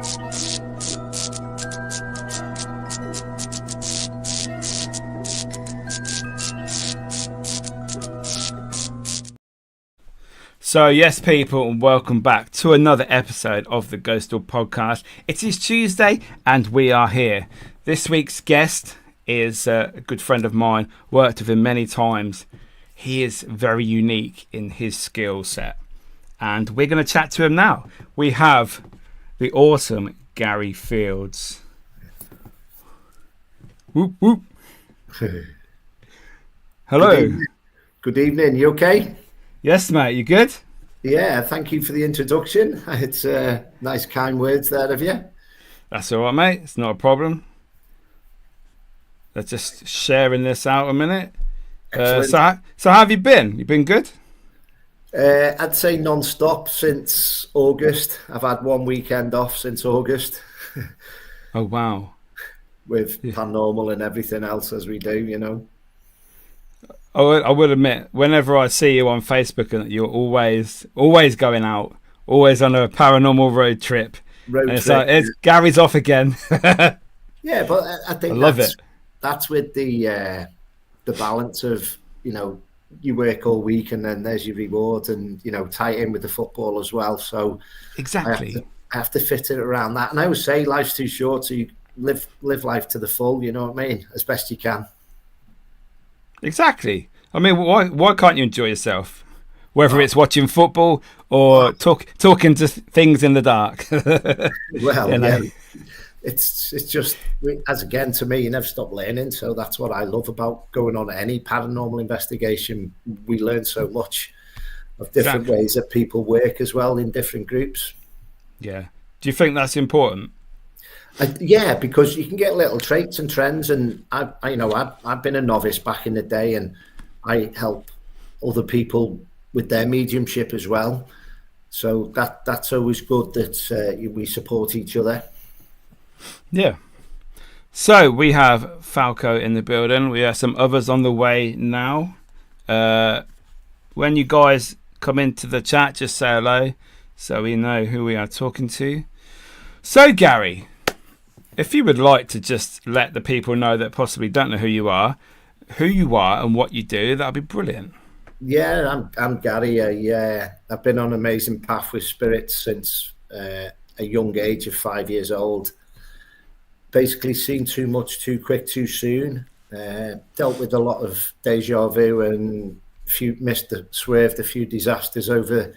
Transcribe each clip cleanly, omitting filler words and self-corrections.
So yes, people, and welcome back to another episode of the Ghostoul Podcast. It is Tuesday and we are here. This week's guest is a good friend of mine, worked with him many times. He is very unique in his skill set and we're going to chat to him now. We have the awesome Garry Fields. Whoop, whoop. Hello. Good evening. You okay? Yes, mate. You good? Yeah, thank you for the introduction. It's nice, kind words there of you. That's all right, mate. It's not a problem. Let's just sharing this out a minute. So how have you been? You been good? I'd say non-stop since August. I've had one weekend off since August. Oh, wow. With Paranormal and everything else as we do, you know. I would admit, whenever I see you on Facebook, you're always going out, always on a paranormal road trip. It's Gary's off again. Yeah, but I think that's with the balance of, you know, you work all week and then there's your reward, and you know, tie it in with the football as well. So exactly, I have to fit it around that. And I always say life's too short, so you live life to the full. You know what I mean, as best you can. Exactly. I mean, why can't you enjoy yourself? Whether it's watching football or talking to things in the dark. Well, you know? Yeah, it's just, as again, to me, you never stop learning. So that's what I love about going on any paranormal investigation. We learn so much of different ways that people work as well in different groups. Yeah. Do you think that's important? Yeah, because you can get little traits and trends, and I've been a novice back in the day, and I help other people with their mediumship as well. So that's always good that we support each other. Yeah. So we have Falco in the building. We have some others on the way now. When you guys come into the chat, just say hello so we know who we are talking to. So Garry, if you would like to just let the people know that possibly don't know who you are and what you do, that'd be brilliant. Yeah, I'm Garry. I've been on an amazing path with spirits since a young age of 5 years old. Basically seen too much, too quick, too soon. Dealt with a lot of deja vu and swerved a few disasters over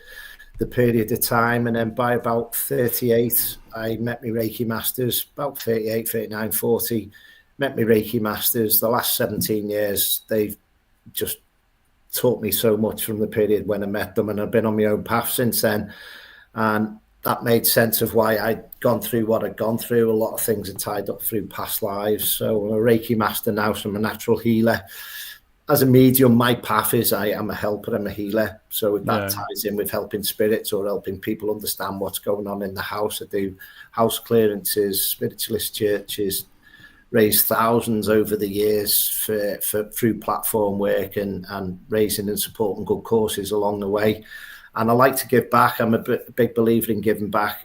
the period of time, and then by about 38 I met my Reiki masters. About 38, 39, 40 met my Reiki masters. The last 17 years they've just taught me so much from the period when I met them, and I've been on my own path since then, and that made sense of why I'd gone through what I'd gone through. A lot of things are tied up through past lives. So I'm a Reiki master now, so I'm a natural healer. As a medium, my path is I am a helper, I'm a healer. So that ties in with helping spirits or helping people understand what's going on in the house. I do house clearances, spiritualist churches, raised thousands over the years through platform work and raising and supporting good causes along the way. And I like to give back. I'm a big believer in giving back.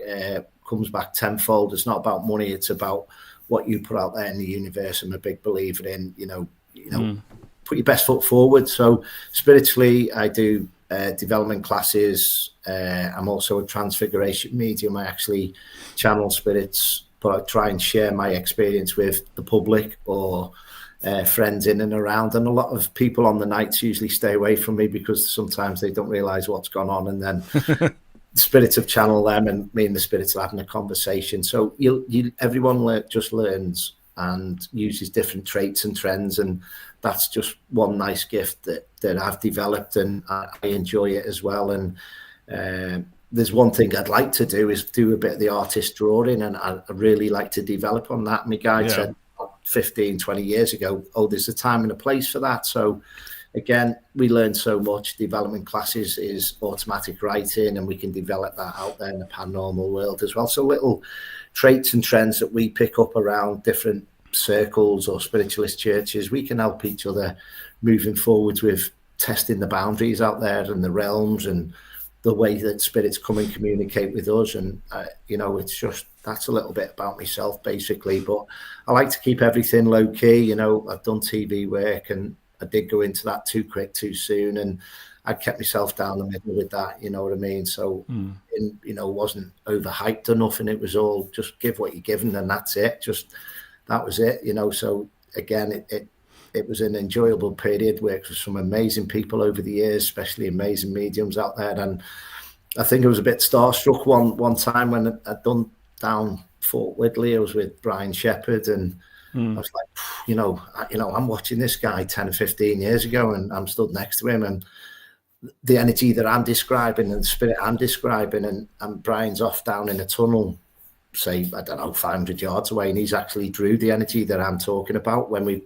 Comes back tenfold. It's not about money. It's about what you put out there in the universe. I'm a big believer in, put your best foot forward. So spiritually, I do development classes. I'm also a transfiguration medium. I actually channel spirits, but I try and share my experience with the public or friends in and around. And a lot of people on the nights usually stay away from me because sometimes they don't realize what's gone on, and then spirits have channeled them and me and the spirits are having a conversation. So everyone just learns and uses different traits and trends, and that's just one nice gift that I've developed, and I enjoy it as well. And there's one thing I'd like to do is do a bit of the artist drawing, and I really like to develop on that. My guide said 15, 20 years ago, there's a time and a place for that. So again, we learn so much. Development classes is automatic writing, and we can develop that out there in the paranormal world as well. So little traits and trends that we pick up around different circles or spiritualist churches, we can help each other moving forwards with testing the boundaries out there and the realms and the way that spirits come and communicate with us. And, it's just, that's a little bit about myself, basically. But I like to keep everything low key. I've done TV work, and I did go into that too quick, too soon. And I kept myself down the middle with that, you know what I mean? So, wasn't overhyped or nothing. It was all just give what you're given, and that's it. That was it, So again, it was an enjoyable period. Worked with some amazing people over the years, especially amazing mediums out there. And I think I was a bit starstruck one time when I'd done down Fort Whitley. I was with Brian Shepherd, and I was like, I'm watching this guy 10 or 15 years ago, and I'm stood next to him, and the energy that I'm describing and the spirit I'm describing, and Brian's off down in a tunnel, say, I don't know, 500 yards away, and he's actually drew the energy that I'm talking about when we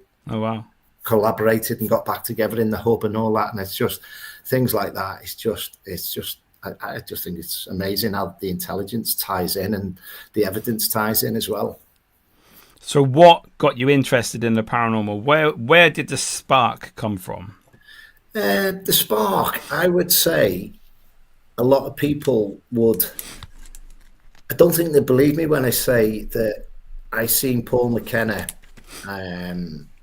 collaborated and got back together in the hub and all that. And it's just things like that. I just think it's amazing how the intelligence ties in and the evidence ties in as well. So what got you interested in the paranormal? Where did the spark come from? The spark, I would say, a lot of people would. I don't think they believe me when I say that I seen Paul McKenna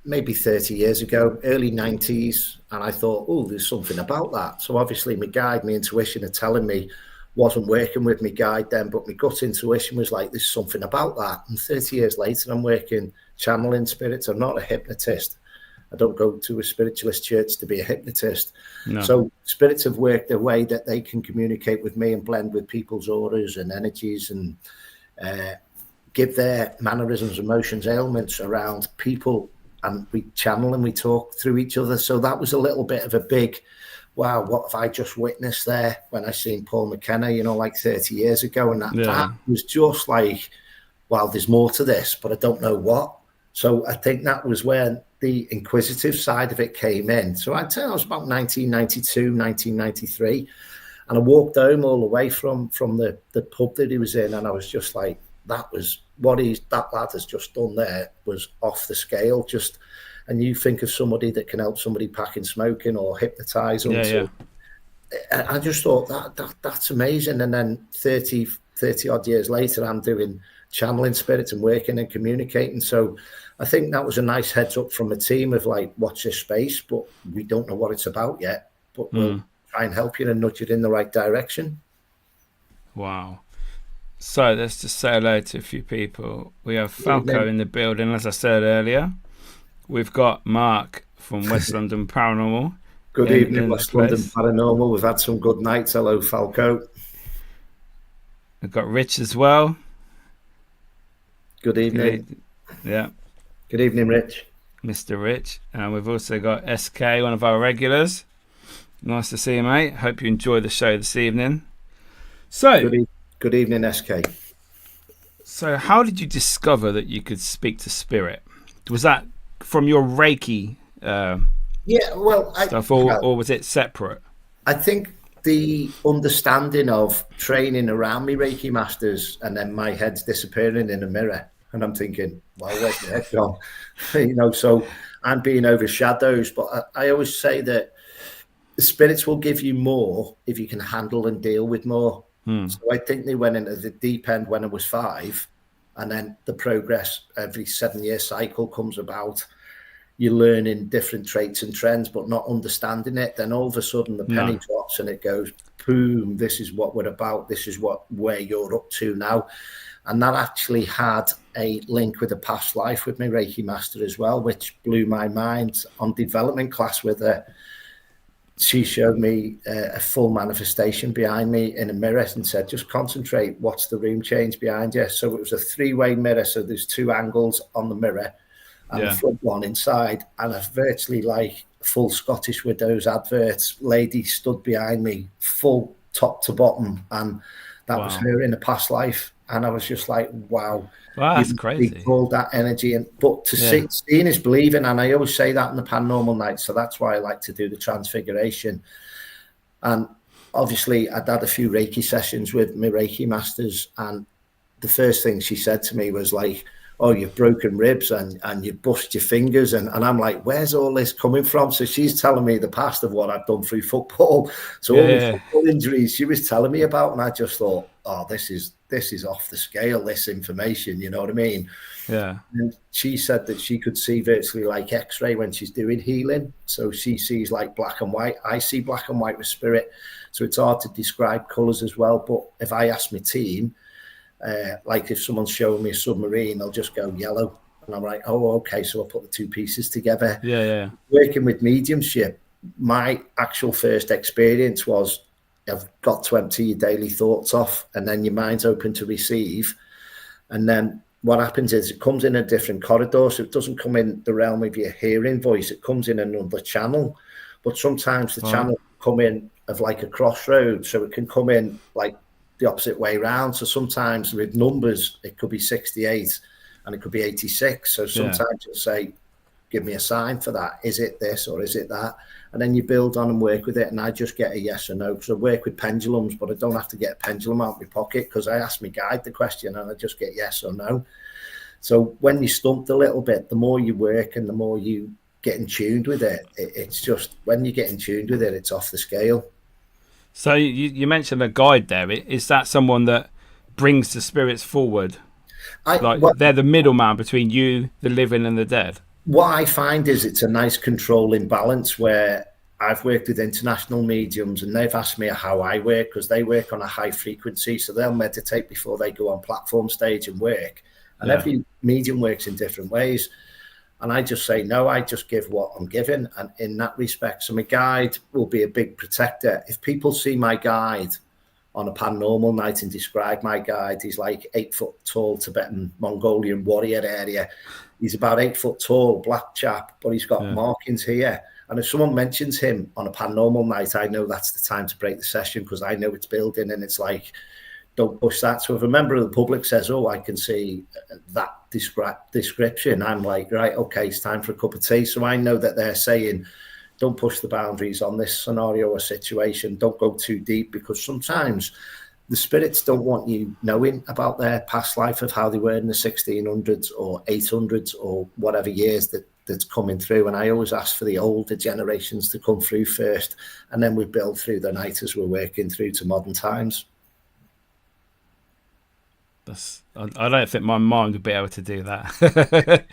maybe 30 years ago, early 90s, and I thought, oh, there's something about that. So obviously my guide, my intuition are telling me, wasn't working with my guide then, but my gut intuition was like, there's something about that. And 30 years later, I'm working channeling spirits. I'm not a hypnotist. I don't go to a spiritualist church to be a hypnotist. No. So spirits have worked a way that they can communicate with me and blend with people's auras and energies and give their mannerisms, emotions, ailments around people. And we channel and we talk through each other. So that was a little bit of a big, wow, what have I just witnessed there when I seen Paul McKenna, like 30 years ago. And that was just like, wow, there's more to this, but I don't know what. So I think that was where the inquisitive side of it came in. So I'd say I was about 1992, 1993. And I walked home all the way from the pub that he was in. And I was just like, that was what that lad has just done there was off the scale. And you think of somebody that can help somebody packing smoking or hypnotize them. I just thought that's amazing. And then 30 odd years later, I'm doing channeling spirits and working and communicating. So I think that was a nice heads up from the team of like, watch this space, but we don't know what it's about yet, but we'll try and help you and nudge it in the right direction. Wow. So let's just say hello to a few people. We have Falco in the building, as I said earlier. We've got Mark from West London Paranormal. Good evening, West London Paranormal. We've had some good nights. Hello, Falco. We've got Rich as well. Good evening. Yeah. Good evening, Rich. Mr. Rich. And we've also got SK, one of our regulars. Nice to see you, mate. Hope you enjoy the show this evening. So... Good evening, SK. So how did you discover that you could speak to spirit? Was that from your Reiki stuff, or was it separate? I think the understanding of training around me Reiki masters, and then my head's disappearing in a mirror. And I'm thinking, well, where's my head gone? So I'm being overshadowed. But I always say that the spirits will give you more if you can handle and deal with more. So I think they went into the deep end when I was 5, and then the progress every 7-year cycle comes about. You're learning different traits and trends, but not understanding it. Then all of a sudden the penny drops and it goes, boom, this is what we're about. This is where you're up to now. And that actually had a link with a past life with my Reiki master as well, which blew my mind. On development class with her, she showed me a full manifestation behind me in a mirror and said, just concentrate, watch the room change behind you. So it was a 3-way mirror. So there's 2 angles on the mirror and the front one inside. And a virtually like full Scottish Widows adverts lady stood behind me, full top to bottom. And that was her in a past life. And I was just like, wow. Wow, that's crazy. All that energy. But seeing is believing. And I always say that in the paranormal night. So that's why I like to do the Transfiguration. And obviously I'd had a few Reiki sessions with my Reiki masters. And the first thing she said to me was like, oh, you've broken ribs and you bust your fingers. And I'm like, where's all this coming from? So she's telling me the past of what I've done through football. So all my football injuries she was telling me about. And I just thought, oh, this is off the scale, this information, you know what I mean? Yeah. And she said that she could see virtually like X-ray when she's doing healing. So she sees like black and white. I see black and white with spirit. So it's hard to describe colours as well. But if I ask my team, like if someone's showing me a submarine, they'll just go yellow. And I'm like, oh, okay. So I'll put the two pieces together. Yeah. Working with mediumship, my actual first experience was I've got to empty your daily thoughts off, and then your mind's open to receive. And then what happens is it comes in a different corridor. So it doesn't come in the realm of your hearing voice. It comes in another channel. But sometimes the channel come in of like a crossroad. So it can come in like the opposite way around. So sometimes with numbers, it could be 68 and it could be 86. So sometimes you'll say, give me a sign for that. Is it this or is it that? And then you build on and work with it. And I just get a yes or no. Because I work with pendulums, but I don't have to get a pendulum out of my pocket because I ask my guide the question and I just get yes or no. So when you're stumped a little bit, the more you work and the more you get in tuned with it, it's just when you get in tuned with it, it's off the scale. So you mentioned a guide there. Is that someone that brings the spirits forward? They're the middleman between you, the living, and the dead? What I find is it's a nice controlling balance where I've worked with international mediums and they've asked me how I work because they work on a high frequency. So they'll meditate before they go on platform stage and work. And every medium works in different ways. And I just say, no, I just give what I'm given. And in that respect, so my guide will be a big protector. If people see my guide on a paranormal night and describe my guide, he's like 8 foot tall Tibetan Mongolian warrior area. He's about 8 foot tall, black chap, but he's got markings here. And if someone mentions him on a paranormal night, I know that's the time to break the session because I know it's building and it's like, don't push that. So if a member of the public says, oh, I can see that description, I'm like, right, okay, it's time for a cup of tea. So I know that they're saying, don't push the boundaries on this scenario or situation. Don't go too deep because sometimes the spirits don't want you knowing about their past life of how they were in the 1600s or 800s or whatever years that's coming through. And I always ask for the older generations to come through first. And then we build through the night as we're working through to modern times. I don't think my mind would be able to do that.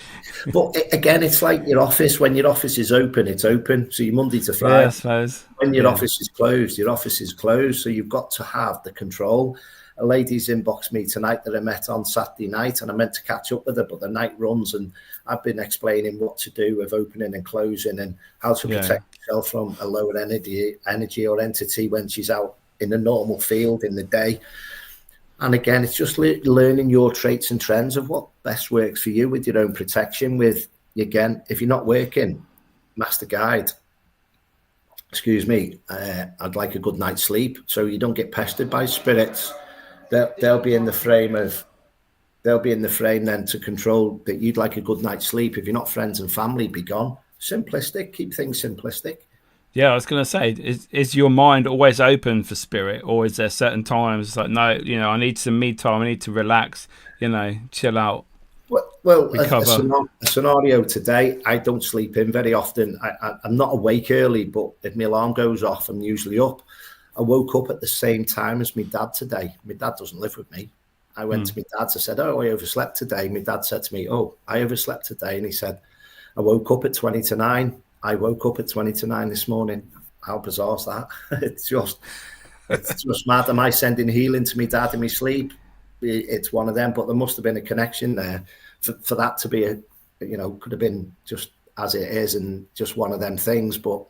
But again, it's like your office. When your office is open, it's open. So you're Monday to Friday. Yeah, I suppose. When your office is closed, your office is closed. So you've got to have the control. A lady's inboxed me tonight that I met on Saturday night, and I meant to catch up with her, but the night runs, and I've been explaining what to do with opening and closing and how to protect yourself from a lower energy or entity when she's out in the normal field in the day. And again, it's just learning your traits and trends of what best works for you with your own protection. With, again, if you're not working, master guide, excuse me, I'd like a good night's sleep so you don't get pestered by spirits. They'll be in the frame then to control that you'd like a good night's sleep. If you're not friends and family, be gone. Simplistic, keep things simplistic. Yeah, I was going to say, is your mind always open for spirit, or is there certain times like, no, I need some me time, I need to relax, chill out? Well, a scenario today, I don't sleep in very often. I'm not awake early, but if my alarm goes off, I'm usually up. I woke up at the same time as my dad today. My dad doesn't live with me. I went to my dad's. I said, oh, I overslept today. My dad said to me, oh, I overslept today. And he said, I woke up at 20 to 9. I woke up at 20 to 9 this morning. How bizarre is that? It's just mad. Am I sending healing to my dad in my sleep? It's one of them, but there must have been a connection there for that to be could have been just as it is and just one of them things. But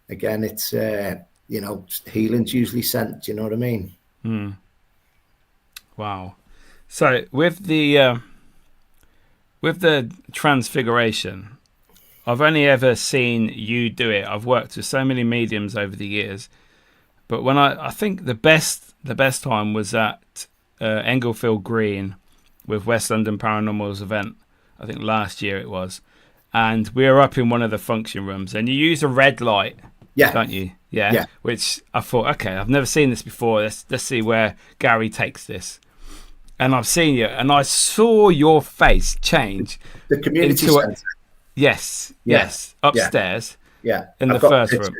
again, it's, healing's usually sent. Do you know what I mean? Wow. So with the Transfiguration, I've only ever seen you do it. I've worked with so many mediums over the years, but when I think the best time was at Englefield Green with West London Paranormal's event. I think last year it was, and we were up in one of the function rooms, and you use a red light, don't you? Yeah. Which I thought, okay, I've never seen this before. Let's see where Garry takes this. and I've seen you, and I saw your face change The community into centre. Yes, upstairs. Yeah, in I've the got first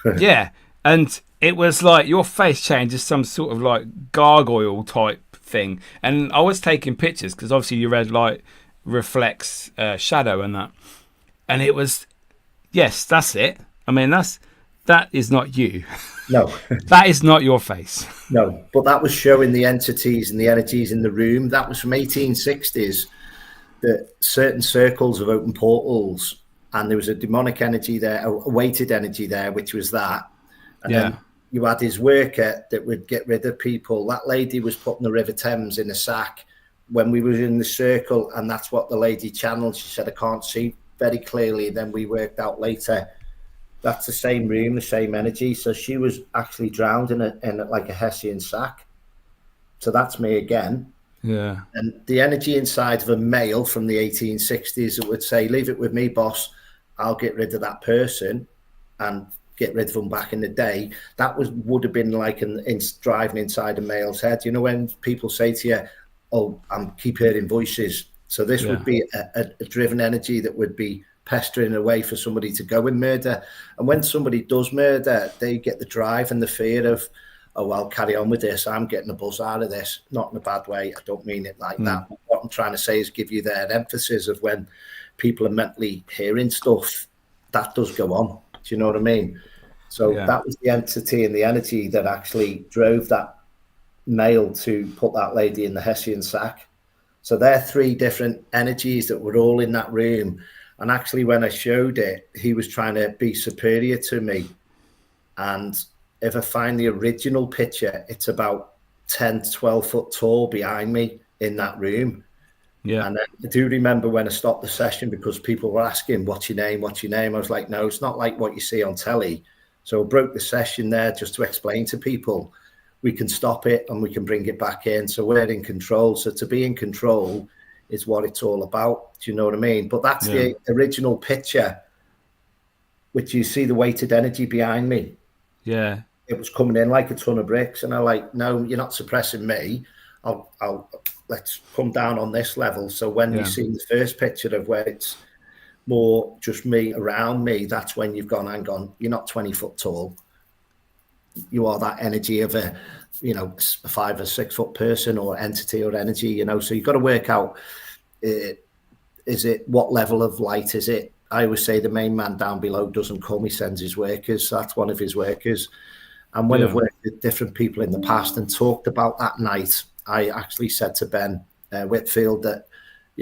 room. Yeah, and it was like your face changed as some sort of like gargoyle type thing, and I was taking pictures because obviously your red light reflects shadow and that, and it was, yes, that's it. I mean, that is not you. No. That is not your face. No, but that was showing the entities and the energies in the room. That was from 1860s, that certain circles of open portals, and there was a demonic energy there, a weighted energy there, which was that. And then you had his worker that would get rid of people. That lady was put in the River Thames in a sack when we were in the circle, and that's what the lady channeled. She said, I can't see very clearly. Then we worked out later that's the same room, the same energy. So she was actually drowned in like a Hessian sack. So that's me again. Yeah. And the energy inside of a male from the 1860s that would say, leave it with me, boss, I'll get rid of that person and get rid of them back in the day. That would have been like driving inside a male's head. You know, when people say to you, oh, keep hearing voices. So this would be a driven energy that would be pestering away for somebody to go and murder. And when somebody does murder, they get the drive and the fear of, oh, I'll carry on with this. I'm getting a buzz out of this. Not in a bad way. I don't mean it like that. What I'm trying to say is give you that emphasis of when people are mentally hearing stuff, that does go on. Do you know what I mean? So that was the entity and the energy that actually drove that male to put that lady in the Hessian sack. So there are three different energies that were all in that room. And actually, when I showed it, he was trying to be superior to me. And if I find the original picture, it's about 10 to 12 foot tall behind me in that room. Yeah. And I do remember when I stopped the session because people were asking, what's your name? What's your name? I was like, no, it's not like what you see on telly. So I broke the session there just to explain to people we can stop it and we can bring it back in. So we're in control. So to be in control is what it's all about. Do you know what I mean? But that's the original picture, which you see the weighted energy behind me. Yeah. It was coming in like a ton of bricks. And I'm like, no, you're not suppressing me. Let's come down on this level. So when you see the first picture of where it's more just me around me, that's when you've gone, hang on, you're not 20 foot tall. You are that energy of a 5 or 6 foot person or entity or energy, so you've got to work out, is it, what level of light is it? I always say the main man down below doesn't come, he sends his workers. So that's one of his workers. And when I've worked with different people in the past and talked about that night, I actually said to Ben Whitfield that,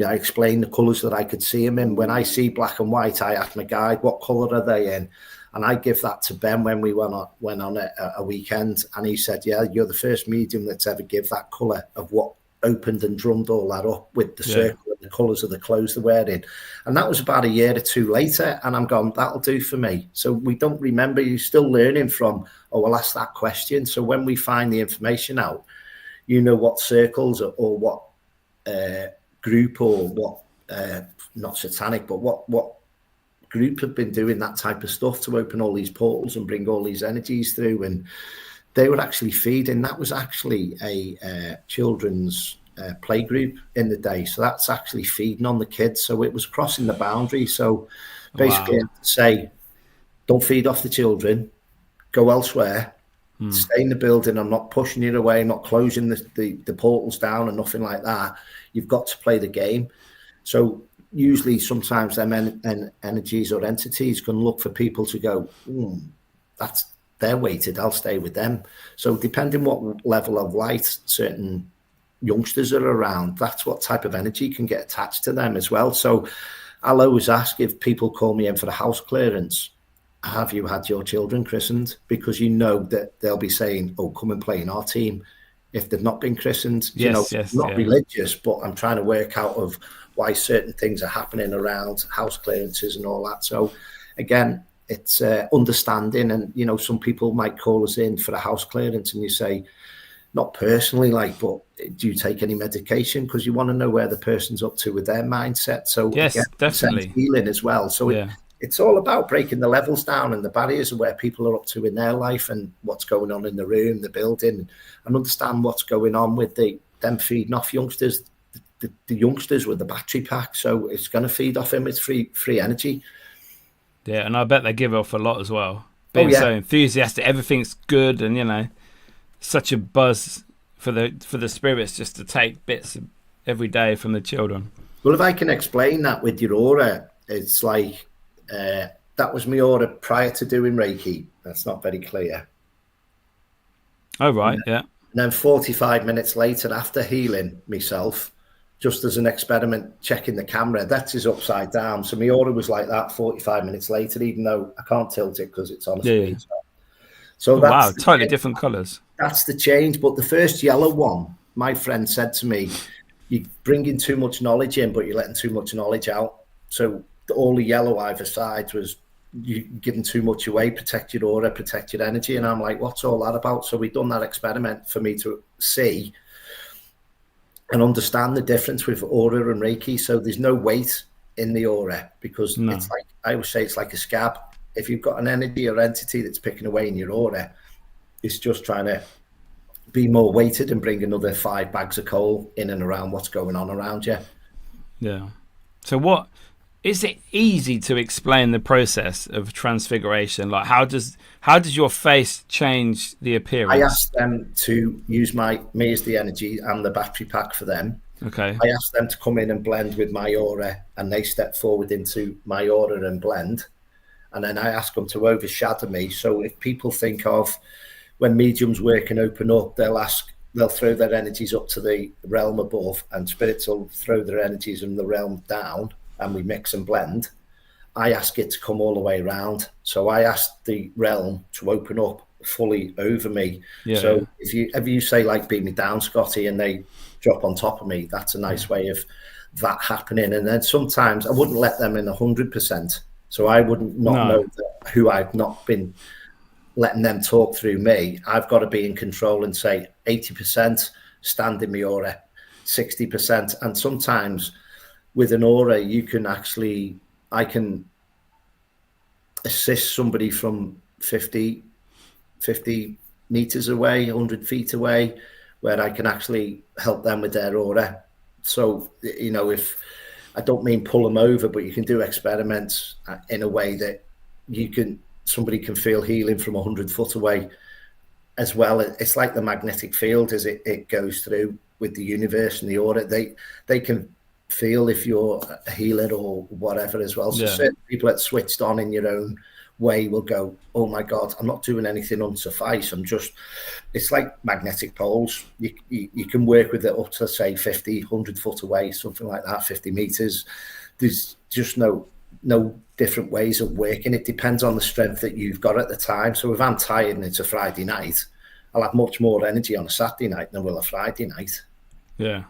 I explained the colours that I could see him in. When I see black and white, I ask my guide, what colour are they in? And I give that to Ben when we went on a weekend. And he said, yeah, you're the first medium that's ever give that colour of what opened and drummed all that up with the circle and the colours of the clothes they're wearing. And that was about a year or two later. And I'm going, that'll do for me. So we don't remember, you're still learning from, oh, well, ask that question. So when we find the information out, what circles or what group or what, not satanic, but what group have been doing that type of stuff to open all these portals and bring all these energies through. And they were actually feeding. That was actually a children's play group in the day. So that's actually feeding on the kids. So it was crossing the boundary. So basically, I have to say, don't feed off the children, go elsewhere, stay in the building. I'm not pushing you away, I'm not closing the portals down and nothing like that. You've got to play the game. So usually sometimes them energies or entities can look for people to go, they're weighted, I'll stay with them. So depending what level of light certain youngsters are around, that's what type of energy can get attached to them as well. So I'll always ask, if people call me in for a house clearance, have you had your children christened? Because that they'll be saying, oh, come and play in our team if they've not been christened. Not religious, but I'm trying to work out of why certain things are happening around house clearances and all that. So again, it's understanding. And, some people might call us in for a house clearance and you say, not personally, but do you take any medication? Because you want to know where the person's up to with their mindset. So yes, again, definitely healing as well. So it's all about breaking the levels down and the barriers of where people are up to in their life and what's going on in the room, the building, and understand what's going on with the them feeding off youngsters. The youngsters with the battery pack, so it's going to feed off him. It's free energy. Yeah, and I bet they give off a lot as well. Oh, Being yeah. so enthusiastic, everything's good, and you know, such a buzz for the spirits just to take bits every day from the children. Well, if I can explain that with your aura, it's like that was my aura prior to doing Reiki. That's not very clear. Oh, right, yeah. And then 45 minutes later, after healing myself, just as an experiment, checking the camera, that is upside down. So my aura was like that 45 minutes later, even though I can't tilt it because it's on a speed. So that's wow, totally different colours. That's the change. But the first yellow one, my friend said to me, you're bringing too much knowledge in, but you're letting too much knowledge out. So all the yellow either side was you giving too much away, protect your aura, protect your energy. And I'm like, what's all that about? So we've done that experiment for me to see and understand the difference with aura and Reiki. So there's no weight in the aura because it's like, I always say it's like a scab. If you've got an energy or entity that's picking away in your aura, it's just trying to be more weighted and bring another 5 bags of coal in and around what's going on around you. Yeah. So what is it easy to explain the process of transfiguration? Like how does your face change the appearance? I asked them to use me as the energy and the battery pack for them. Okay. I asked them to come in and blend with my aura, and they step forward into my aura and blend. And then I ask them to overshadow me. So if people think of when mediums work and open up, they'll throw their energies up to the realm above, and spirits will throw their energies in the realm down, and we mix and blend. I ask it to come all the way around. So I asked the realm to open up fully over me. Yeah. So if you say like beat me down, Scotty, and they drop on top of me, that's a nice way of that happening. And then sometimes I wouldn't let them in 100%. So I wouldn't know that who I've not been letting them talk through me. I've got to be in control and say 80% stand in my aura, 60%. And sometimes with an aura, I can assist somebody from 50 meters away, 100 feet away, where I can actually help them with their aura. So, you know, if I don't mean pull them over, but you can do experiments in a way that somebody can feel healing from 100 foot away as well. It's like the magnetic field as it goes through with the universe and the aura. They can feel if you're a healer or whatever as well. So certain people that switched on in your own way will go, oh my God, I'm not doing anything unsuffice. It's like magnetic poles. You can work with it up to say 50, 100 foot away, something like that, 50 meters. There's just no different ways of working. It depends on the strength that you've got at the time. So if I'm tired and it's a Friday night, I'll have much more energy on a Saturday night than will a Friday night. Yeah.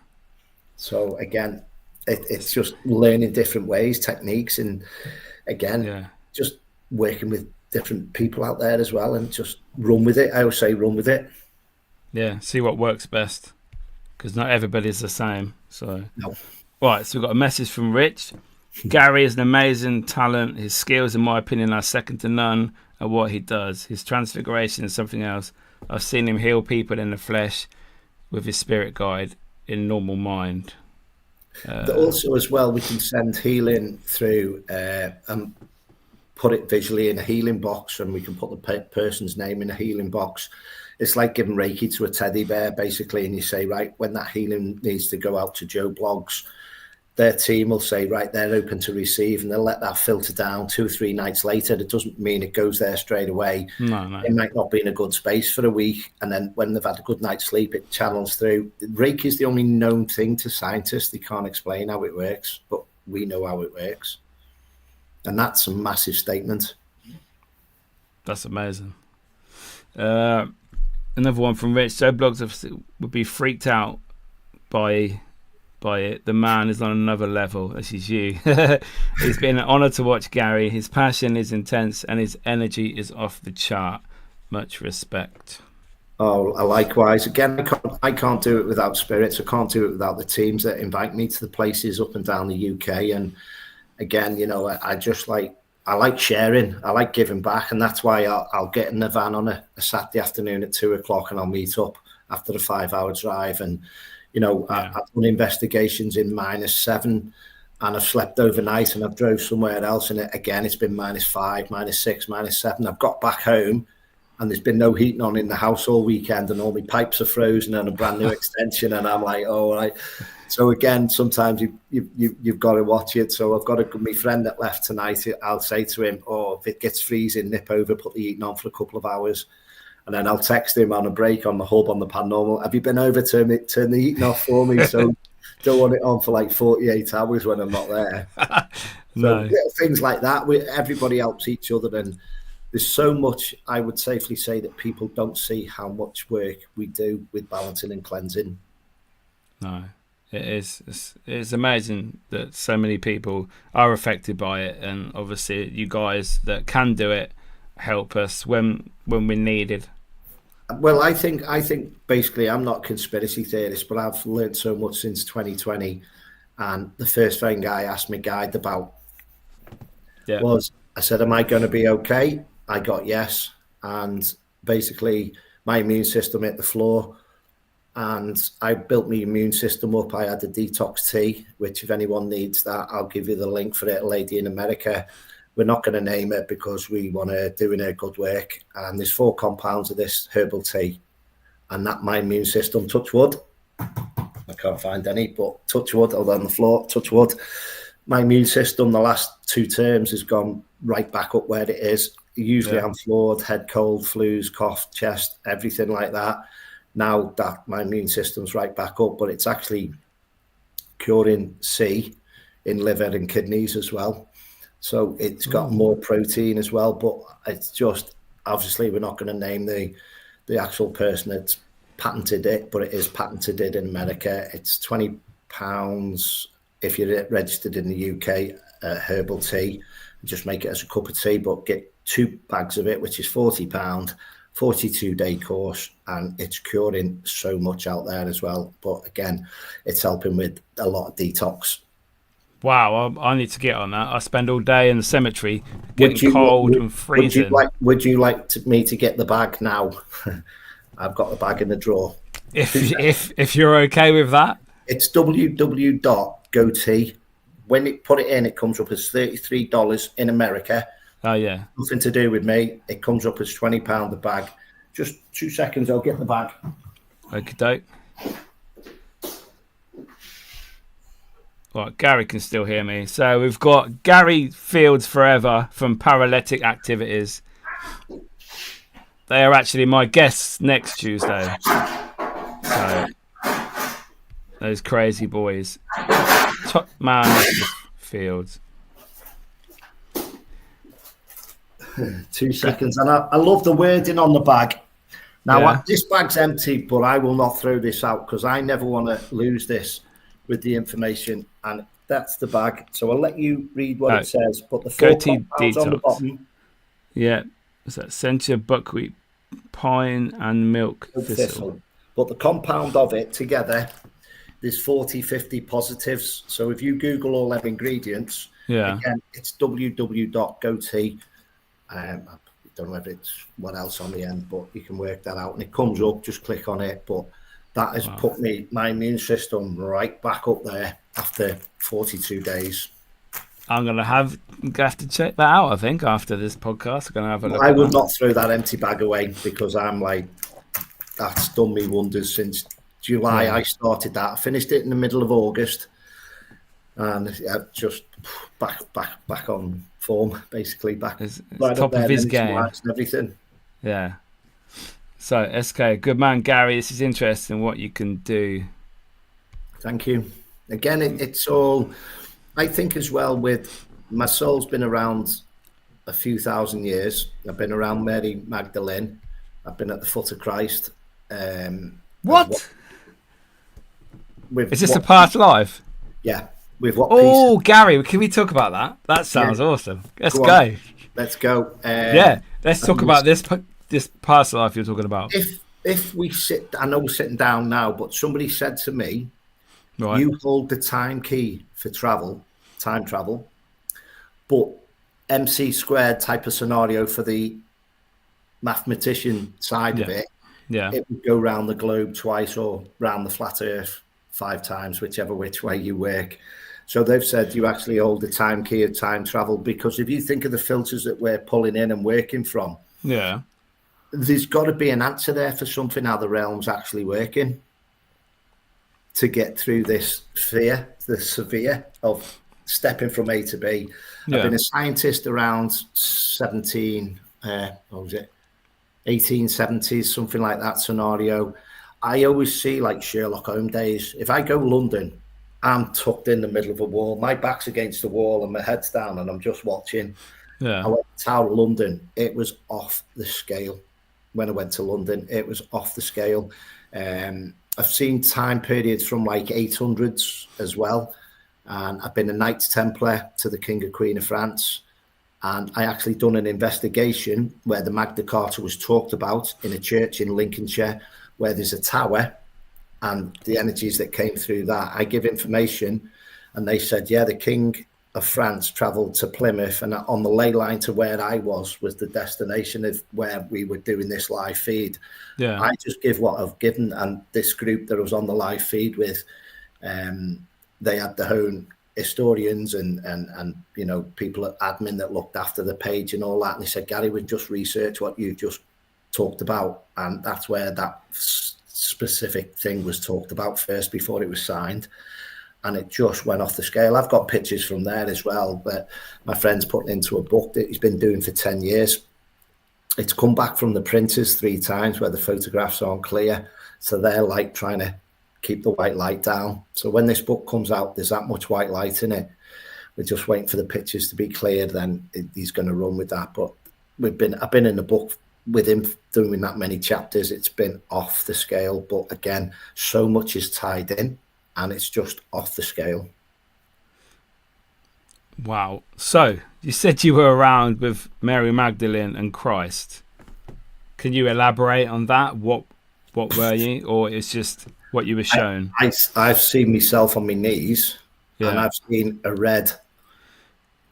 So again, it's just learning different ways, techniques, and again, just working with different people out there as well, and just run with it. I always say run with it. Yeah, see what works best, because not everybody's the same. So no. Right, so we've got a message from Rich. Garry is an amazing talent. His skills, in my opinion, are second to none at what he does. His transfiguration is something else. I've seen him heal people in the flesh with his spirit guide in normal mind. Also, as well, we can send healing through and put it visually in a healing box, and we can put the person's name in a healing box. It's like giving Reiki to a teddy bear, basically, and you say, right, when that healing needs to go out to Joe Bloggs, their team will say, right, they're open to receive, and they'll let that filter down 2 or 3 nights later. It doesn't mean it goes there straight away. No. It might not be in a good space for a week, and then when they've had a good night's sleep, it channels through. Reiki is the only known thing to scientists. They can't explain how it works, but we know how it works. And that's a massive statement. That's amazing. Another one from Rich. Joe Bloggs would be freaked out by it. The man is on another level. This is you. It's been an honor to watch Garry. His passion is intense and his energy is off the chart. Much respect. Oh, likewise. Again, I can't do it without spirits. I can't do it without the teams that invite me to the places up and down the UK. And again, you know, I like sharing. I like giving back, and that's why I'll get in the van on a Saturday afternoon at 2:00 and I'll meet up after a 5-hour drive, and I've done investigations in -7, and I've slept overnight, and I've drove somewhere else, and it's been -5, -6, -7. I've got back home, and there's been no heating on in the house all weekend, and all my pipes are frozen, and a brand new extension, and I'm like, oh, right. So again, sometimes you've got to watch it. So I've got my friend that left tonight. I'll say to him, oh, if it gets freezing, nip over, put the heating on for a couple of hours. And then I'll text him on a break on the hub on the Paranormal. Have you been over to turn the heating off for me? So don't want it on for like 48 hours when I'm not there. No. So things like that. Everybody helps each other. And there's so much, I would safely say, that people don't see how much work we do with balancing and cleansing. No, it is. It's amazing that so many people are affected by it. And obviously you guys that can do it help us when we needed. Well, I think basically I'm not a conspiracy theorist, but I've learned so much since 2020. And the first thing I asked my guide about was, I said, am I going to be okay? I got yes. And basically my immune system hit the floor, and I built my immune system up. I had a detox tea, which if anyone needs that, I'll give you the link for it. A lady in America. We're not going to name it because we want to do her good work. And there's 4 compounds of this herbal tea. And that my immune system, touch wood, I can't find any, but touch wood, although on the floor, touch wood. My immune system, the last 2 terms, has gone right back up where it is. Usually I'm floored, head cold, flus, cough, chest, everything like that. Now that my immune system's right back up, but it's actually curing C in liver and kidneys as well. So it's got more protein as well, but it's just, obviously we're not going to name the actual person that's patented it, but it is patented it in America. It's £20 if you're registered in the UK, herbal tea. Just make it as a cup of tea, but get 2 bags of it, which is £40, 42-day course, and it's curing so much out there as well. But again, it's helping with a lot of detox. Wow, I need to get on that. I spend all day in the cemetery getting cold and freezing. Would you like me to get the bag now? I've got the bag in the drawer. If you're okay with that. It's www.goatee. When you put it in, it comes up as $33 in America. Oh, yeah. Nothing to do with me. It comes up as £20 a bag. Just 2 seconds, I'll get the bag. Okie doke. Right, Garry can still hear me. So we've got Garry Fields Forever from Paralytic Activities. They are actually my guests next Tuesday. So those crazy boys. Top man Fields. 2 seconds. And I love the wording on the bag. Now, this bag's empty, but I will not throw this out because I never want to lose this with the information. And that's the bag. So I'll let you read what it says. But the 4 compounds on the bottom. Yeah. Is that Sentia, buckwheat, pine, and milk thistle? But the compound of it together, there's 40, 50 positives. So if you Google all them ingredients, again, it's www.goatee. I don't know if it's what else on the end, but you can work that out. And it comes up, just click on it. But that has put my immune system right back up there after 42 days. I'm going to have to check that out, I think, after this podcast. I'm going to have a look. I would not throw that empty bag away because I'm like, that's done me wonders since July. I started that. I finished it in the middle of August. And just back on form, basically. Back it's top of his game. And everything. Yeah. So, SK, good man, Garry. This is interesting what you can do. Thank you. Again, it's all, I think as well, with my soul's been around a few thousand years. I've been around Mary Magdalene. I've been at the foot of Christ. What? Is this a past life? Yeah. With what? Oh, Garry, can we talk about that? That sounds awesome. Let's go. Let's go. Let's talk about this past life you're talking about. If we sit, I know we're sitting down now, but somebody said to me, you hold the time key for time travel, but MC squared type of scenario for the mathematician side of it, it would go round the globe twice or round the flat earth 5 times, whichever which way you work. So they've said you actually hold the time key of time travel, because if you think of the filters that we're pulling in and working from, there's got to be an answer there for something, how the realm's actually working to get through this fear, the severe of stepping from A to B. I've been a scientist around 1870s, something like that scenario. I always see like Sherlock Holmes days. If I go London, I'm tucked in the middle of a wall. My back's against the wall and my head's down and I'm just watching. I went to Tower of London. It was off the scale. When I went to London, it was off the scale. I've seen time periods from like 800s as well. And I've been a Knights Templar to the King and Queen of France. And I actually done an investigation where the Magna Carta was talked about in a church in Lincolnshire, where there's a tower and the energies that came through that. I give information and they said, the King of France travelled to Plymouth, and on the ley line to where I was the destination of where we were doing this live feed. I just give what I've given, and this group that I was on the live feed with, they had their own historians and people at admin that looked after the page and all that, and they said, Garry, we just researched what you just talked about, and that's where that specific thing was talked about first before it was signed. And it just went off the scale. I've got pictures from there as well that my friend's putting into a book that he's been doing for 10 years. It's come back from the printers 3 times where the photographs aren't clear. So they're like trying to keep the white light down. So when this book comes out, there's that much white light in it. We're just waiting for the pictures to be cleared, then he's going to run with that. But I've been in the book with him doing that many chapters. It's been off the scale. But again, so much is tied in. And it's just off the scale. Wow. So you said you were around with Mary Magdalene and Christ. Can you elaborate on that? What were you? Or it's just what you were shown? I've seen myself on my knees, and I've seen a red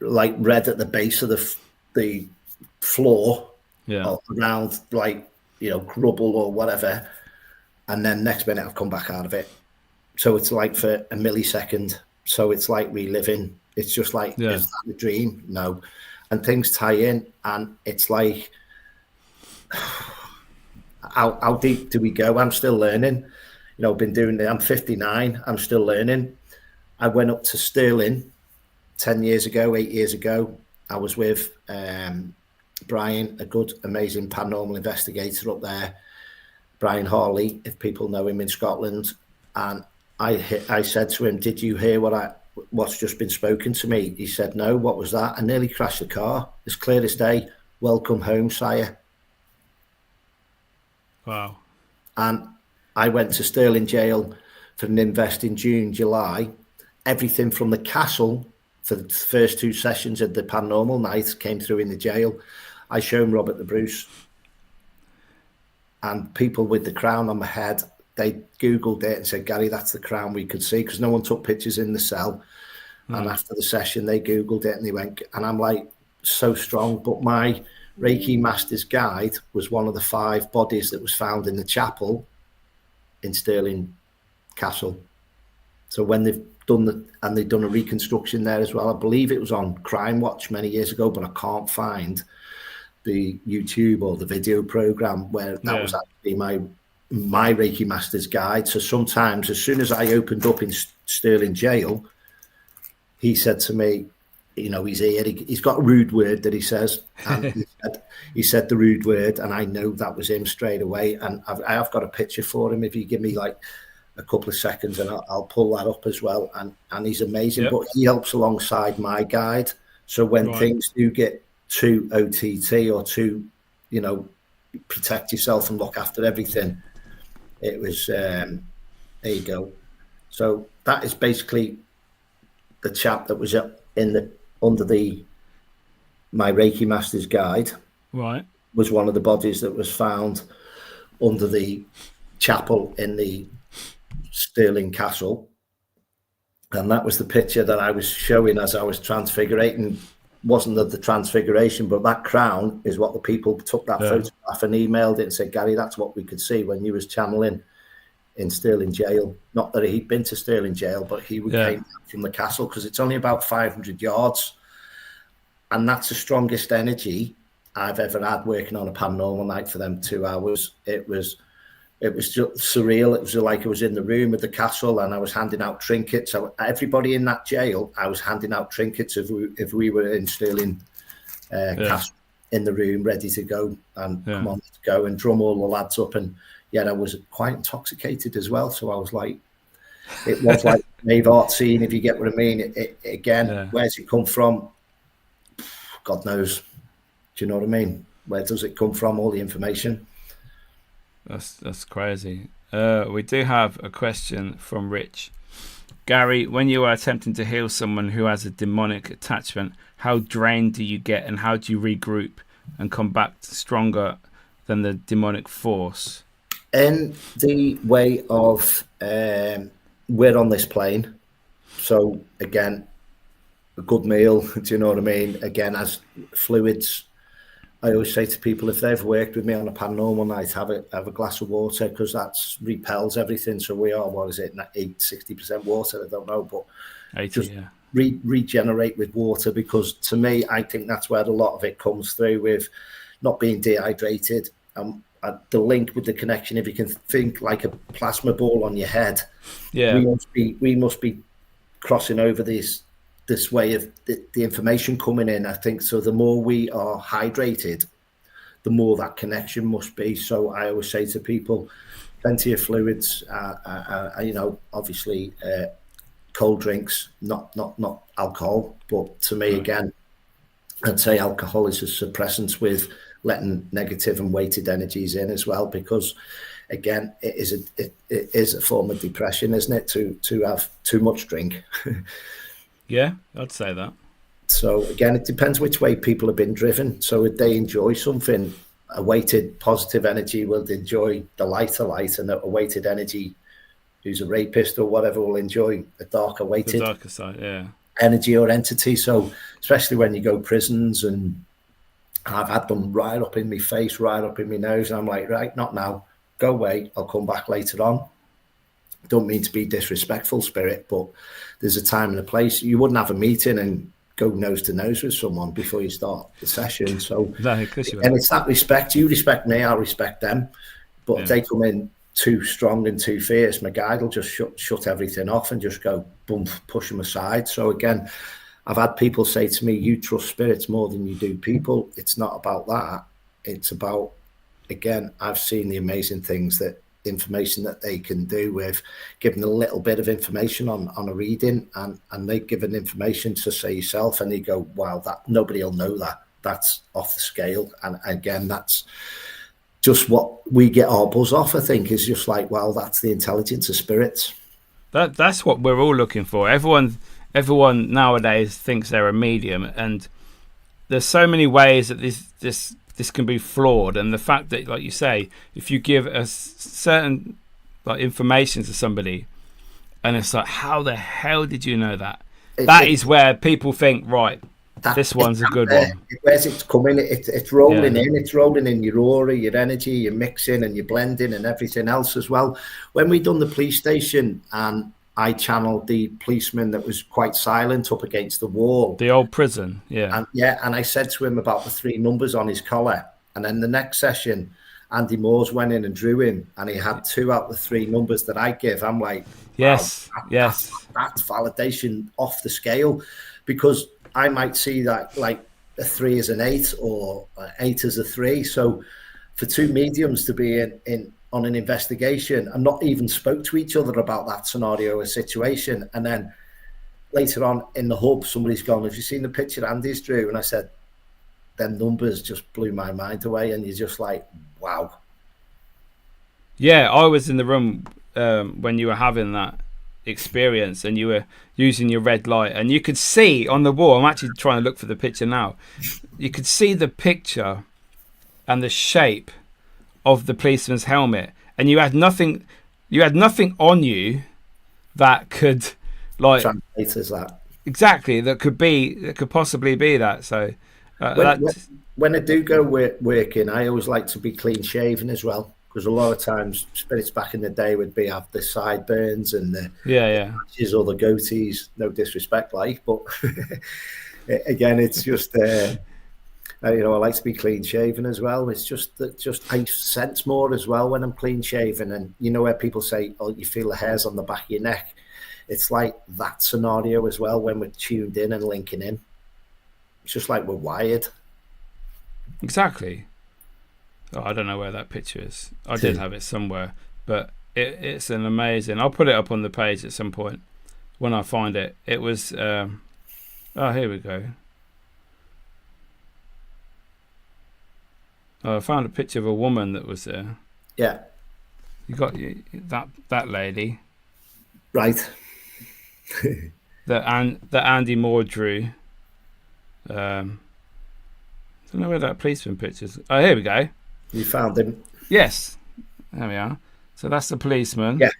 at the base of the floor, around grubble or whatever. And then next minute I've come back out of it. So it's like for a millisecond. So it's like reliving. It's just like, is that a dream? No. And things tie in. And it's like, how deep do we go? I'm still learning. Been doing it. I'm 59. I'm still learning. I went up to Stirling 8 years ago. I was with Brian, a good, amazing paranormal investigator up there. Brian Harley, if people know him in Scotland. And I said to him, did you hear what's just been spoken to me? He said, no, what was that? I nearly crashed the car. It's clear as day. Welcome home, sire. Wow. And I went to Stirling Jail for an invest in June, July. Everything from the castle for the first 2 sessions of the Paranormal night came through in the jail. I showed Robert the Bruce. And people with the crown on my head, they Googled it and said, Garry, that's the crown we could see, because no one took pictures in the cell. And after the session, they Googled it and they went, and I'm like, so strong. But my Reiki Master's Guide was one of the 5 bodies that was found in the chapel in Stirling Castle. So when they've done they've done a reconstruction there as well. I believe it was on Crime Watch many years ago, but I can't find the YouTube or the video program where that was actually my Reiki Master's Guide. So sometimes, as soon as I opened up in Stirling Jail, he said to me, he's here. He's got a rude word that he says, and he said the rude word, and I know that was him straight away. And I have got a picture for him. If you give me like a couple of seconds, and I'll pull that up as well. And he's amazing, but he helps alongside my guide. So when things do get too OTT or too, protect yourself and look after everything, it was there you go. So that is basically the chap that was up under my Reiki Master's Guide. Right. Was one of the bodies that was found under the chapel in the Stirling Castle. And that was the picture that I was showing as I was transfigurating. Wasn't of the transfiguration, but that crown is what the people took that photograph and emailed it and said, Garry, that's what we could see when you was channeling in Stirling Jail. Not that he'd been to Stirling Jail, but he came from the castle, because it's only about 500 yards. And that's the strongest energy I've ever had working on a paranormal night for them 2 hours. It was just surreal. It was like I was in the room at the castle and I was handing out trinkets. So everybody in that jail, I was handing out trinkets if we were in Stirling Castle, in the room, ready to go and come on, let's go, and drum all the lads up. And yet I was quite intoxicated as well. So I was like, it was like Maeve art scene, if you get what I mean. Where's it come from? God knows. Do you know what I mean? Where does it come from, all the information? That's crazy. We do have a question from Rich. Garry, when you are attempting to heal someone who has a demonic attachment, how drained do you get, and how do you regroup and come back stronger than the demonic force? In the way of, we're on this plane. So again, a good meal, do you know what I mean? Again, as fluids, I always say to people, if they've worked with me on a paranormal night, have a glass of water, because that repels everything. So we are, 60% water, I don't know, but 80, just regenerate with water, because to me, I think that's where a lot of it comes through, with not being dehydrated. The link with the connection, if you can think like a plasma ball on your head, we must be crossing over this way of the information coming in, I think. So the more we are hydrated, the more that connection must be. So I always say to people, plenty of fluids, obviously cold drinks, not alcohol. But to me, again, I'd say alcohol is a suppressant with letting negative and weighted energies in as well, because again, it is a form of depression, isn't it, to have too much drink? Yeah, I'd say that. So again, it depends which way people have been driven. So if they enjoy something, a weighted positive energy will enjoy the lighter light, and a weighted energy who's a rapist or whatever will enjoy a darker weighted side, energy or entity. So especially when you go prisons, and I've had them right up in my face, right up in my nose, and I'm like, right, not now, go away, I'll come back later on. Don't mean to be disrespectful, spirit, but there's a time and a place. You wouldn't have a meeting and go nose to nose with someone before you start the session. So, and it's that respect. You respect me, I'll respect them. But if they come in too strong and too fierce, my guide will just shut everything off and just go, boom, push them aside. So again, I've had people say to me, you trust spirits more than you do people. It's not about that. It's about, again, I've seen the amazing things, that information that they can do with giving a little bit of information on a reading, and they give an information to say yourself, and you go, wow, that nobody will know that. That's off the scale. And again, that's just what we get our buzz off, I think, is just like, wow, that's the intelligence of spirits. That's what we're all looking for. Everyone nowadays thinks they're a medium, and there's so many ways that this can be flawed. And the fact that, like you say, if you give a certain information to somebody, and it's like, how the hell did you know that? That is where people think, right, this one's a good one. Where's it coming? It's rolling in. It's rolling in your aura, your energy, you're mixing and you're blending and everything else as well. When we done the police station, and I channeled the policeman that was quite silent up against the wall. The old prison, And I said to him about the 3 numbers on his collar. And then the next session, Andy Moores went in and drew him, and he had 2 out of the 3 numbers that I give. I'm like, yes, wow, that's validation off the scale, because I might see that like a 3 as an 8 or 8 as a 3. So for 2 mediums to be in on an investigation and not even spoke to each other about that scenario or situation, and then later on in the hub, somebody's gone, have you seen the picture Andy's drew? And I said, them numbers just blew my mind away. And you're just like, wow. Yeah, I was in the room when you were having that experience, and you were using your red light, and you could see on the wall, I'm actually trying to look for the picture now, you could see the picture and the shape of the policeman's helmet, and you had nothing on you that could translate as that. Exactly, that could possibly be that. So when I do go working, I always like to be clean shaven as well, because a lot of times spirits back in the day would have the sideburns and the patches or the goatees. No disrespect, but again, it's just I like to be clean shaven as well. It's just that I sense more as well when I'm clean shaven, and where people say, "Oh, you feel the hairs on the back of your neck." It's like that scenario as well when we're tuned in and linking in. It's just like we're wired. Exactly. Oh, I don't know where that picture is. I did have it somewhere, but it's an amazing. I'll put it up on the page at some point when I find it. It was. Here we go. I found a picture of a woman that was there. Yeah. You got that lady, right? that Andy Moore drew. I don't know where that policeman picture is. Oh, here we go. You found him. Yes, there we are. So that's the policeman. Yeah,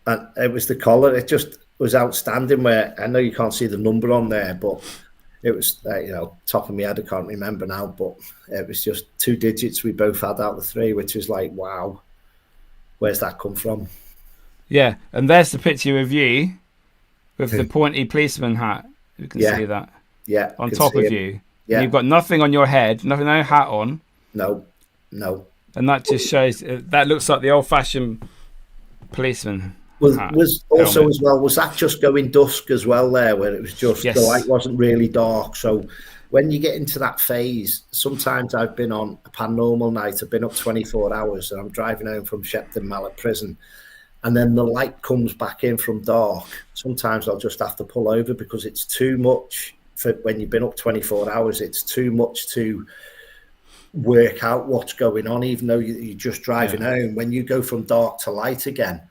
and it was the collar. It just was outstanding. Where I know you can't see the number on there, but it was top of my head. I can't remember now, but it was just 2 digits we both had out of 3, which is like, wow, where's that come from? Yeah, and there's the picture of you with the pointy policeman hat. You can see that. Yeah, on top of you. Yeah, and you've got nothing on your head, no hat on. No. And that just shows that looks like the old-fashioned policeman. Was also as well. Was that just going dusk as well there, where it was just the light wasn't really dark? So when you get into that phase, sometimes I've been on a paranormal night. I've been up 24 hours, and I'm driving home from Shepton Mallet Prison, and then the light comes back in from dark. Sometimes I'll just have to pull over because it's too much for when you've been up 24 hours. It's too much to work out what's going on, even though you're just driving home. When you go from dark to light again,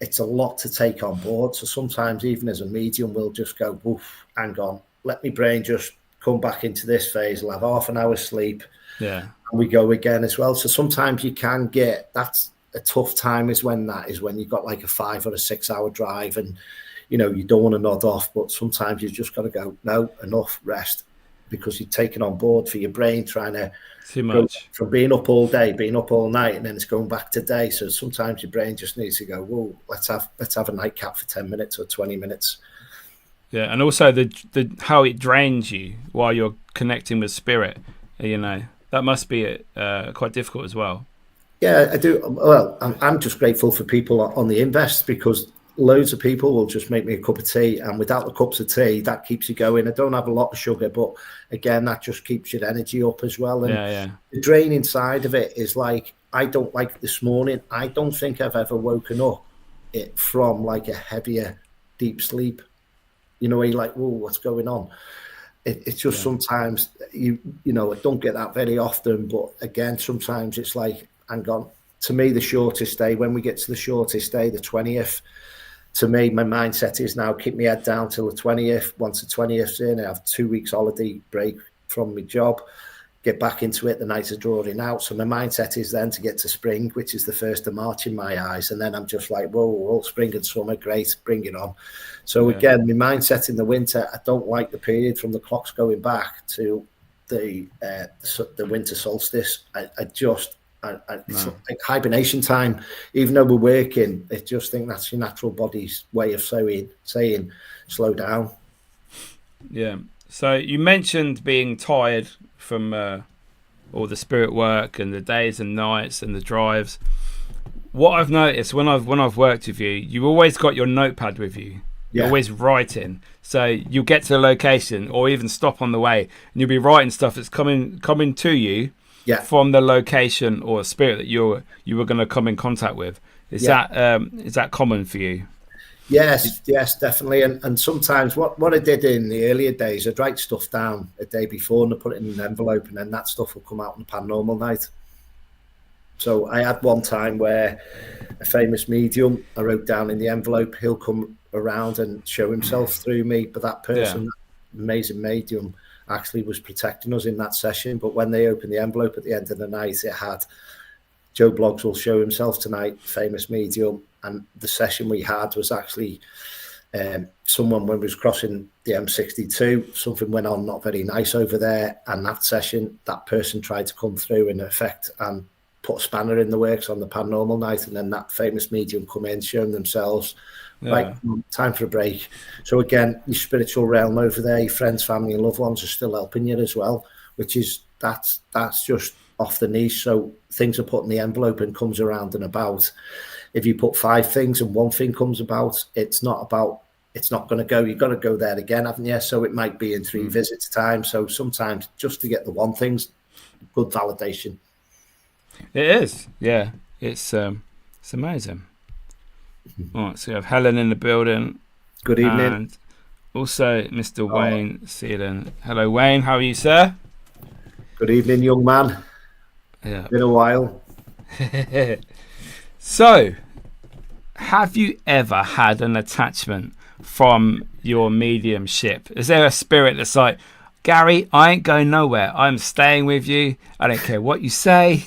it's a lot to take on board. So sometimes, even as a medium, we'll just go, woof, hang on, let my brain just come back into this phase. I'll have half an hour's sleep. Yeah. And we go again as well. So sometimes you can get, that's a tough time, is when you've got like a 5 or a 6 hour drive, and you don't want to nod off, but sometimes you've just got to go, no, enough, rest, because you're taking on board for your brain, trying to too much from being up all day, being up all night, and then it's going back to day. So sometimes your brain just needs to go, whoa, let's have a nightcap for 10 minutes or 20 minutes. Yeah, and also the how it drains you while you're connecting with spirit, that must be quite difficult as well. Yeah, I do. Well, I'm just grateful for people on the invest, because loads of people will just make me a cup of tea, and without the cups of tea, that keeps you going. I don't have a lot of sugar, but again, that just keeps your energy up as well. And the draining side of it is like, I don't like this morning. I don't think I've ever woken up from like a heavier deep sleep. Where you're like, whoa, what's going on? It's just sometimes I don't get that very often, but again, sometimes it's like, hang on. To me, the shortest day, when we get to the shortest day, the 20th, to me, my mindset is now keep my head down till the 20th. Once the 20th's in, I have 2 weeks holiday break from my job, get back into it. The nights are drawing out. So my mindset is then to get to spring, which is the 1st of March in my eyes. And then I'm just like, whoa, all spring and summer, great, bring it on. So again, my mindset in the winter, I don't like the period from the clocks going back to the winter solstice. It's like hibernation time. Even though we're working, I just think that's your natural body's way of saying slow down. Yeah. So you mentioned being tired from all the spirit work and the days and nights and the drives. What I've noticed when I've worked with you, you always got your notepad with you. You're always writing. So you'll get to the location or even stop on the way, and you'll be writing stuff that's coming to you. Yeah. From the location or spirit that you were going to come in contact with. Is that common for you? Yes, definitely. And sometimes what I did in the earlier days, I'd write stuff down a day before and I'd put it in an envelope, and then that stuff would come out on the paranormal night. So I had one time where a famous medium, I wrote down in the envelope, he'll come around and show himself through me. But that person, amazing medium, actually was protecting us in that session. But when they opened the envelope at the end of the night, it had Joe Bloggs will show himself tonight, famous medium. And the session we had was actually someone, when we was crossing the M62, something went on not very nice over there. And that session, that person tried to come through in effect and put a spanner in the works on the paranormal night, and then that famous medium come in, showing themselves. Right, time for a break. So again, your spiritual realm over there, your friends, family, and loved ones are still helping you as well, which is that's just off the niche. So things are put in the envelope and comes around and about. If you put 5 things and 1 thing comes about, it's not going to go. You've got to go there again, haven't you? So it might be in 3 visits time. So sometimes just to get the 1 thing's good validation. It is, yeah. It's amazing. All right, so we have Helen in the building. Good evening. And also Mr. Wayne Seelan. Hello, Wayne. How are you, sir? Good evening, young man. Yeah. Been a while. So, have you ever had an attachment from your mediumship? Is there a spirit that's like, Garry, I ain't going nowhere. I'm staying with you. I don't care what you say.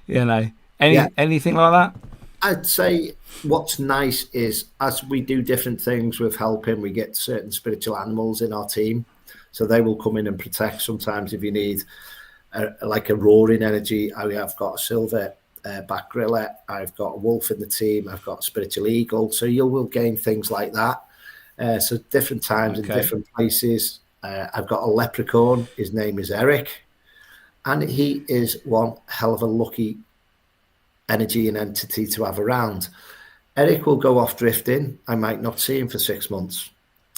Anything like that? I'd say what's nice is as we do different things with helping, we get certain spiritual animals in our team. So they will come in and protect sometimes if you need like a roaring energy. I've got a silver back griller. I've got a wolf in the team. I've got a spiritual eagle. So you will gain things like that. So different times in different places. I've got a leprechaun. His name is Eric. And he is one hell of a lucky energy and entity to have around. Eric will go off drifting. I might not see him for 6 months.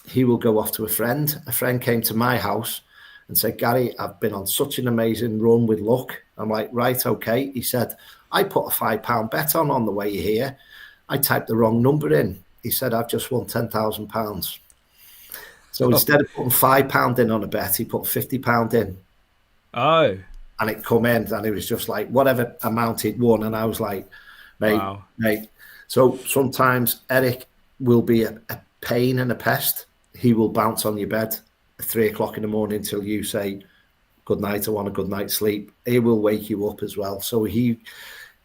He will go off to a friend. A friend came to my house and said, Garry, I've been on such an amazing run with luck. I'm like, right, okay. He said, I put a £5 bet on the way here. I typed the wrong number in. He said, I've just won £10,000. So instead of putting £5 in on a bet, he put £50 in. Oh. And it come in, and it was just like whatever amount he'd won. And I was like, mate. So sometimes Eric will be a pain and a pest. He will bounce on your bed at 3 o'clock in the morning till you say, good night, I want a good night's sleep. He will wake you up as well. So he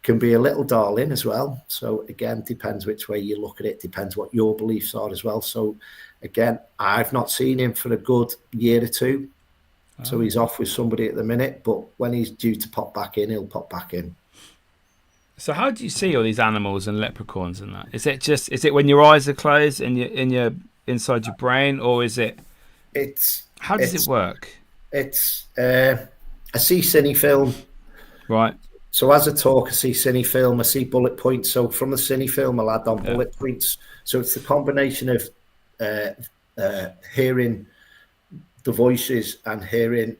can be a little darling as well. So again, depends which way you look at it, depends what your beliefs are as well. So again, I've not seen him for a good year or 2. So he's off with somebody at the minute, but when he's due to pop back in, he'll pop back in. So how do you see all these animals and leprechauns and that? Is it when your eyes are closed and you're inside your brain, or is it? How does it work? It's I see cine film. Right. So as I talk, I see cine film, I see bullet points. So from the cine film, I'll add on bullet points. So it's the combination of hearing the voices and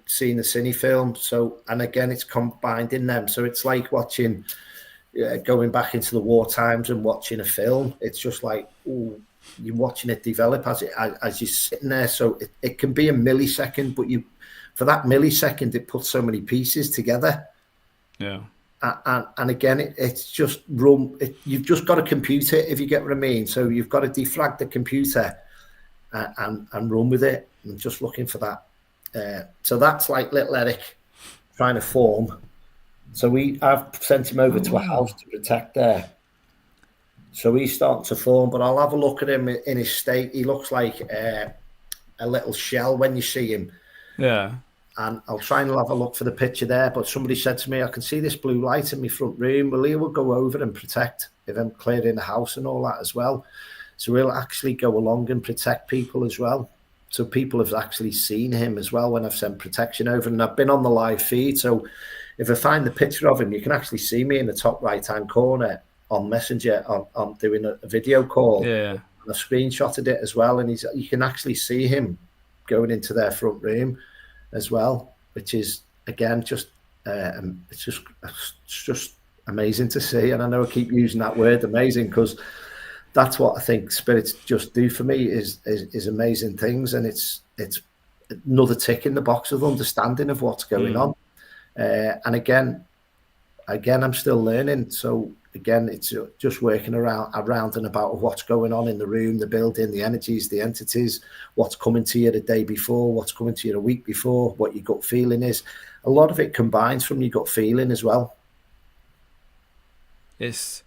seeing the cine film. So, and again, it's combined in them. So it's like watching, going back into the war times and watching a film. It's just like, ooh, you're watching it develop as you're sitting there. So it can be a millisecond, but for that millisecond, it puts so many pieces together. Yeah. And again, it's just you've just got to compute it, if you get what I mean. So you've got to defrag the computer and run with it. I'm just looking for that. So that's like little Eric trying to form. So I've sent him over to a house to protect there. So he's starting to form, but I'll have a look at him in his state. He looks like a little shell when you see him. Yeah. And I'll try and have a look for the picture there. But somebody said to me, I can see this blue light in my front room. Well, he will go over and protect if I'm clearing the house and all that as well. So we'll actually go along and protect people as well. So people have actually seen him as well when I've sent protection over. And I've been on the live feed. So if I find the picture of him, you can actually see me in the top right-hand corner on Messenger. I'm doing a video call. Yeah. And I screenshotted it as well. And you can actually see him going into their front room as well, which is, again, it's just amazing to see. And I know I keep using that word amazing because that's what I think spirits just do for me is amazing things. And it's another tick in the box of understanding of what's going on. And again, I'm still learning. So again, it's just working around and about what's going on in the room, the building, the energies, the entities, what's coming to you the day before, what's coming to you the week before, what your gut feeling is. A lot of it combines from your gut feeling as well. It's,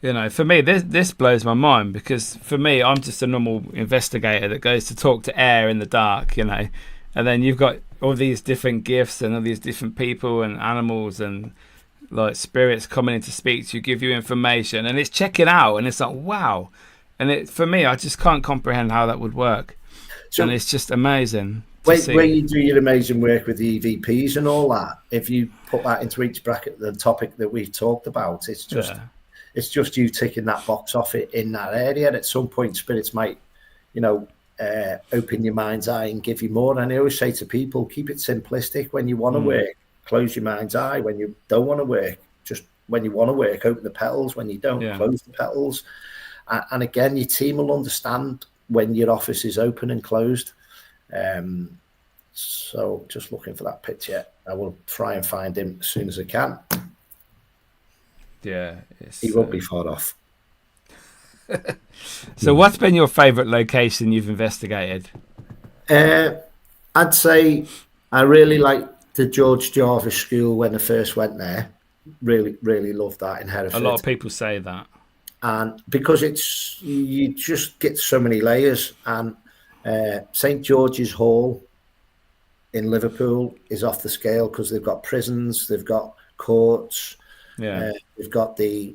for me, this blows my mind because for me, I'm just a normal investigator that goes to talk to air in the dark, and then you've got all these different gifts and all these different people and animals and like spirits coming in to speak to you, give you information, and it's checking out, and it's like, wow. And for me, I just can't comprehend how that would work. So, and it's just amazing to see. Where you do your amazing work with the EVPs and all that, if you put that into each bracket, the topic that we've talked about, it's just you ticking that box off it in that area. And at some point, spirits might, open your mind's eye and give you more. And I always say to people, keep it simplistic. When you want to work, close your mind's eye. When you don't want to work, just when you want to work, open the petals. When you don't, close the petals. And again, your team will understand when your office is open and closed. So just looking for that picture. I will try and find him as soon as I can. Yeah. He won't be far off. So what's been your favourite location you've investigated? I'd say I really liked the George Jarvis School when I first went there. Really, really loved that in Hereford. A lot of people say that. And because you just get so many layers. And St. George's Hall in Liverpool is off the scale because they've got prisons, they've got courts, they've got the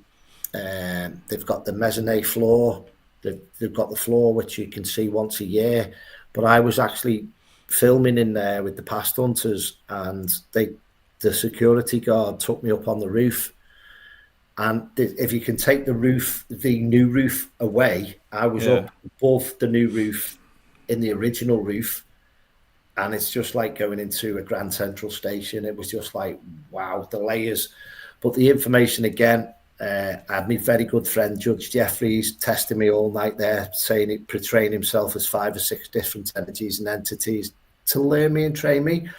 mezzanine floor, they've got the floor which you can see once a year. But I was actually filming in there with the past hunters, and the security guard took me up on the roof. And if you can take the new roof away, I was up above the new roof in the original roof. And it's just like going into a Grand Central Station. It was just like, wow, the layers. But the information, again, I had my very good friend, Judge Jeffries, testing me all night there, portraying himself as 5 or 6 different energies and entities to learn me and train me.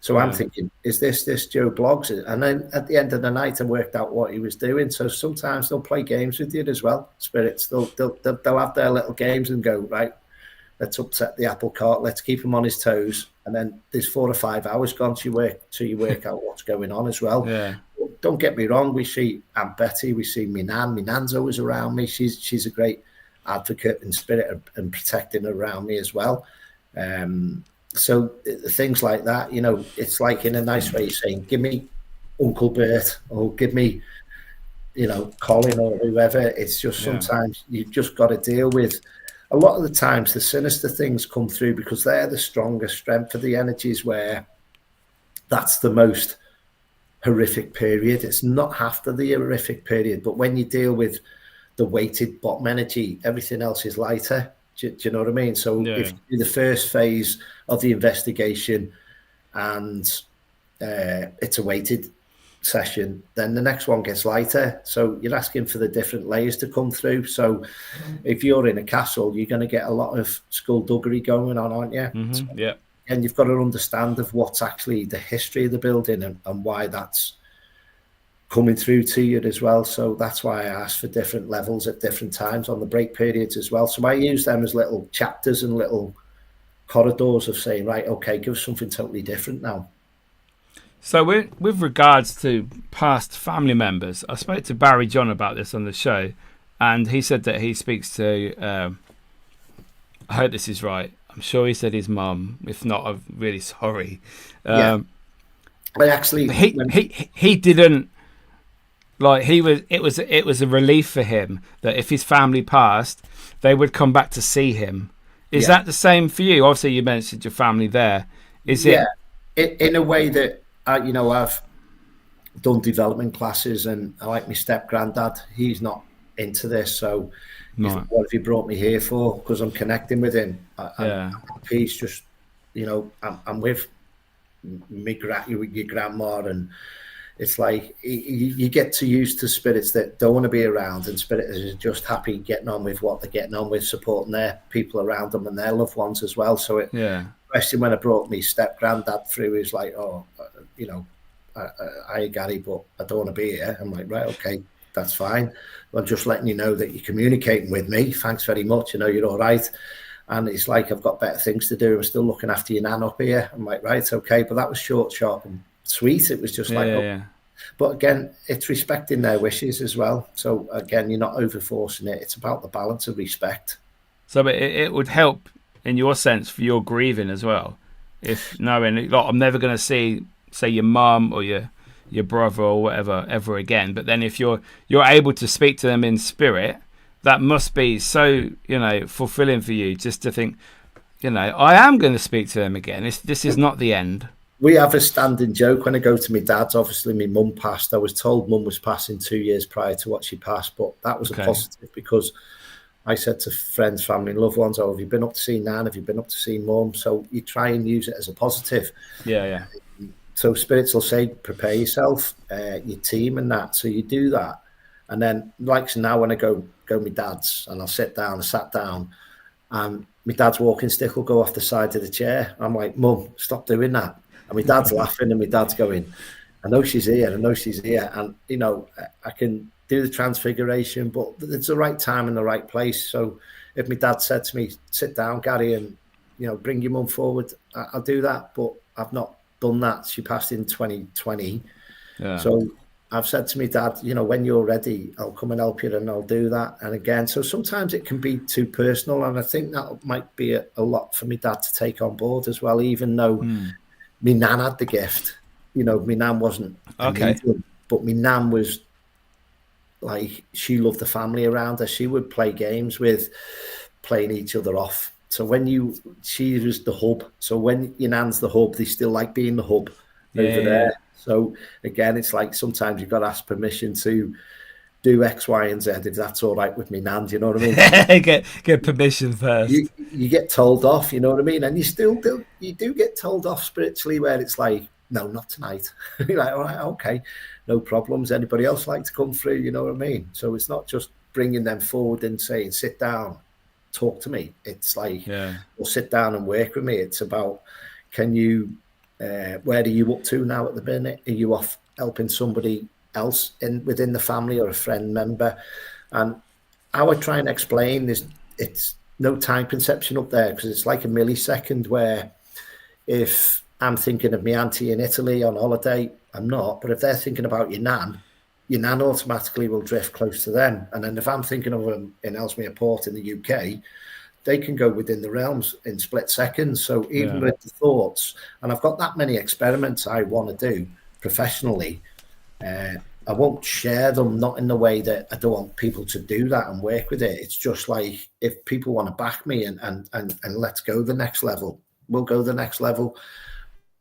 So I'm thinking, is this Joe Bloggs? And then at the end of the night, I worked out what he was doing. So sometimes they'll play games with you as well, spirits. They'll have their little games and go, right, let's upset the apple cart. Let's keep him on his toes. And then there's 4 or 5 hours gone till you work out what's going on as well. Yeah. Don't get me wrong. We see Aunt Betty. We see my nan. My nan's always around me. She's a great advocate and spirit and protecting around me as well. So things like that, it's like in a nice way saying, give me Uncle Bert or give me, Colin or whoever. It's just sometimes you've just got to deal with. A lot of the times the sinister things come through because they're the strongest strength of the energies, where that's the most horrific period. It's not after the horrific period, but when you deal with the weighted bottom energy, everything else is lighter. Do you know what I mean? So if you do the first phase of the investigation and it's a weighted session, then the next one gets lighter. So you're asking for the different layers to come through. So if you're in a castle, you're going to get a lot of skullduggery going on, aren't you? Mm-hmm. Yeah. And you've got to understand of what's actually the history of the building and why that's coming through to you as well. So that's why I ask for different levels at different times on the break periods as well. So I use them as little chapters and little corridors of saying, right, okay, give us something totally different now. So with regards to past family members, I spoke to Barry John about this on the show, and he said that he speaks to, I hope this is right, I'm sure he said his mum. If not, I'm really sorry. I actually... He didn't... Like it was a relief for him that if his family passed, they would come back to see him. Is that the same for you? Obviously, you mentioned your family there. Is it? In a way that I've done development classes, and I like my step granddad. He's not into this, so what have you brought me here for? Because I'm connecting with him. He's just, I'm with your grandma and. It's like you get too used to spirits that don't want to be around, and spirits are just happy getting on with what they're getting on with, supporting their people around them and their loved ones as well. So especially when I brought me step granddad through, he's like, I Garry, but I don't want to be here. I'm like, right, okay, that's fine. I'm just letting you know that you're communicating with me. Thanks very much. You're all right. And it's like, I've got better things to do. I'm still looking after your nan up here. I'm like, right, okay. But that was short, sharp, and sweet. It was just But again, it's respecting their wishes as well. So again, you're not over forcing it. It's about the balance of respect. So it would help in your sense for your grieving as well, if knowing, like, I'm never going to see, say, your mum or your your brother or whatever ever again. But then if you're able to speak to them in spirit, that must be so, fulfilling for you, just to think, I am going to speak to them again. This is not the end. We have a standing joke when I go to my dad's. Obviously, my mum passed. I was told mum was passing 2 years prior to what she passed, but that was a positive, because I said to friends, family, and loved ones, "Oh, have you been up to see Nan? Have you been up to see Mum?" So you try and use it as a positive. Yeah. So spirits will say, "Prepare yourself, your team, and that." So you do that, and then like now when I go my dad's, and I'll sit down, I sat down, and my dad's walking stick will go off the side of the chair. I'm like, "Mum, stop doing that." And my dad's laughing, and my dad's going, "I know she's here, I know she's here." And, I can do the Transfiguration, but it's the right time and the right place. So if my dad said to me, "Sit down, Garry, and, bring your mum forward," I'll do that. But I've not done that. She passed in 2020. Yeah. So I've said to my dad, "When you're ready, I'll come and help you, and I'll do that." And again, so sometimes it can be too personal. And I think that might be a lot for my dad to take on board as well, even though my nan had the gift. My nan wasn't medium, but my nan was like, she loved the family around her. She would play games with playing each other off. So she was the hub. So when your nan's the hub, they still like being the hub over there. So again, it's like sometimes you've got to ask permission to do X, Y, and Z if that's all right with me nan. Do you know what I mean? get permission first. You get told off, you know what I mean? And you do get told off spiritually, where it's like, "No, not tonight." You're like, "All right, okay, no problems. Anybody else like to come through?" You know what I mean? So it's not just bringing them forward and saying, "Sit down, talk to me." It's like, "Well, sit down and work with me." It's about, can you, where are you up to now at the minute? Are you off helping somebody else within the family or a friend member? And how I try and explain this, it's no time conception up there, because it's like a millisecond, where if I'm thinking of my auntie in Italy on holiday, I'm not. But if they're thinking about your nan automatically will drift close to them. And then if I'm thinking of them in Ellesmere Port in the UK, they can go within the realms in split seconds. So even with the thoughts, and I've got that many experiments I want to do professionally, I won't share them, not in the way that I don't want people to do that and work with it. It's just like, if people want to back me and let's go the next level, we'll go the next level.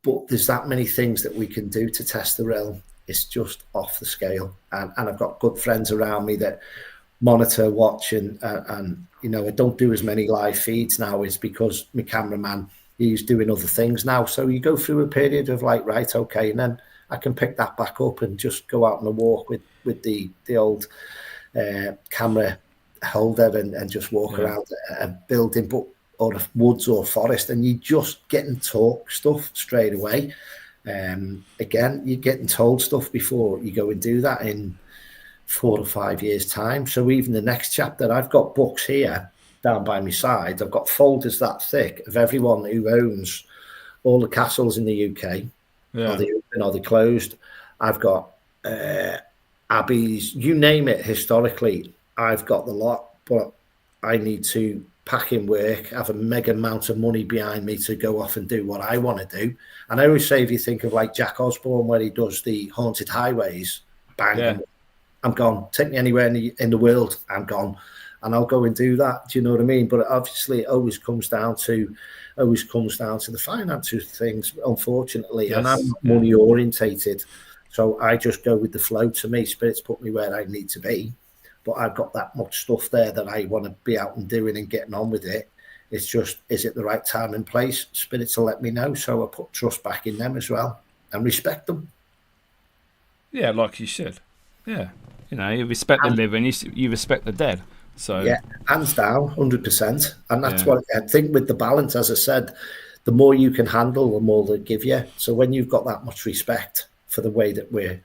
But there's that many things that we can do to test the realm. It's just off the scale. And I've got good friends around me that monitor, watch, and I don't do as many live feeds now, is because my cameraman, he's doing other things now. So you go through a period of like, right, okay, and then I can pick that back up and just go out on a walk with the old camera holder and just walk around a building, or a woods or forest, and you just getting taught stuff straight away. Again, you're getting told stuff before you go and do that in 4 or 5 years' time. So even the next chapter, I've got books here down by my side. I've got folders that thick of everyone who owns all the castles in the UK. Are they open? Are they closed? I've got abbeys, you name it. Historically, I've got the lot, but I need to pack in work, have a mega amount of money behind me to go off and do what I want to do. And I always say, if you think of like Jack Osborne, where he does the haunted highways, bang, I'm gone. Take me anywhere in the world, I'm gone. And I'll go and do that. Do you know what I mean? But obviously, it always comes down to the finances things, unfortunately. Yes. And I'm money orientated, so I just go with the flow. To me, spirits put me where I need to be, but I've got that much stuff there that I want to be out and doing and getting on with it. It's just, is it the right time and place? Spirits will let me know, so I put trust back in them as well and respect them. Yeah, like you should. Yeah, you respect the living, you respect the dead. So yeah, hands down, 100%. And that's what I think with the balance, as I said, the more you can handle, the more they give you. So when you've got that much respect for the way that we're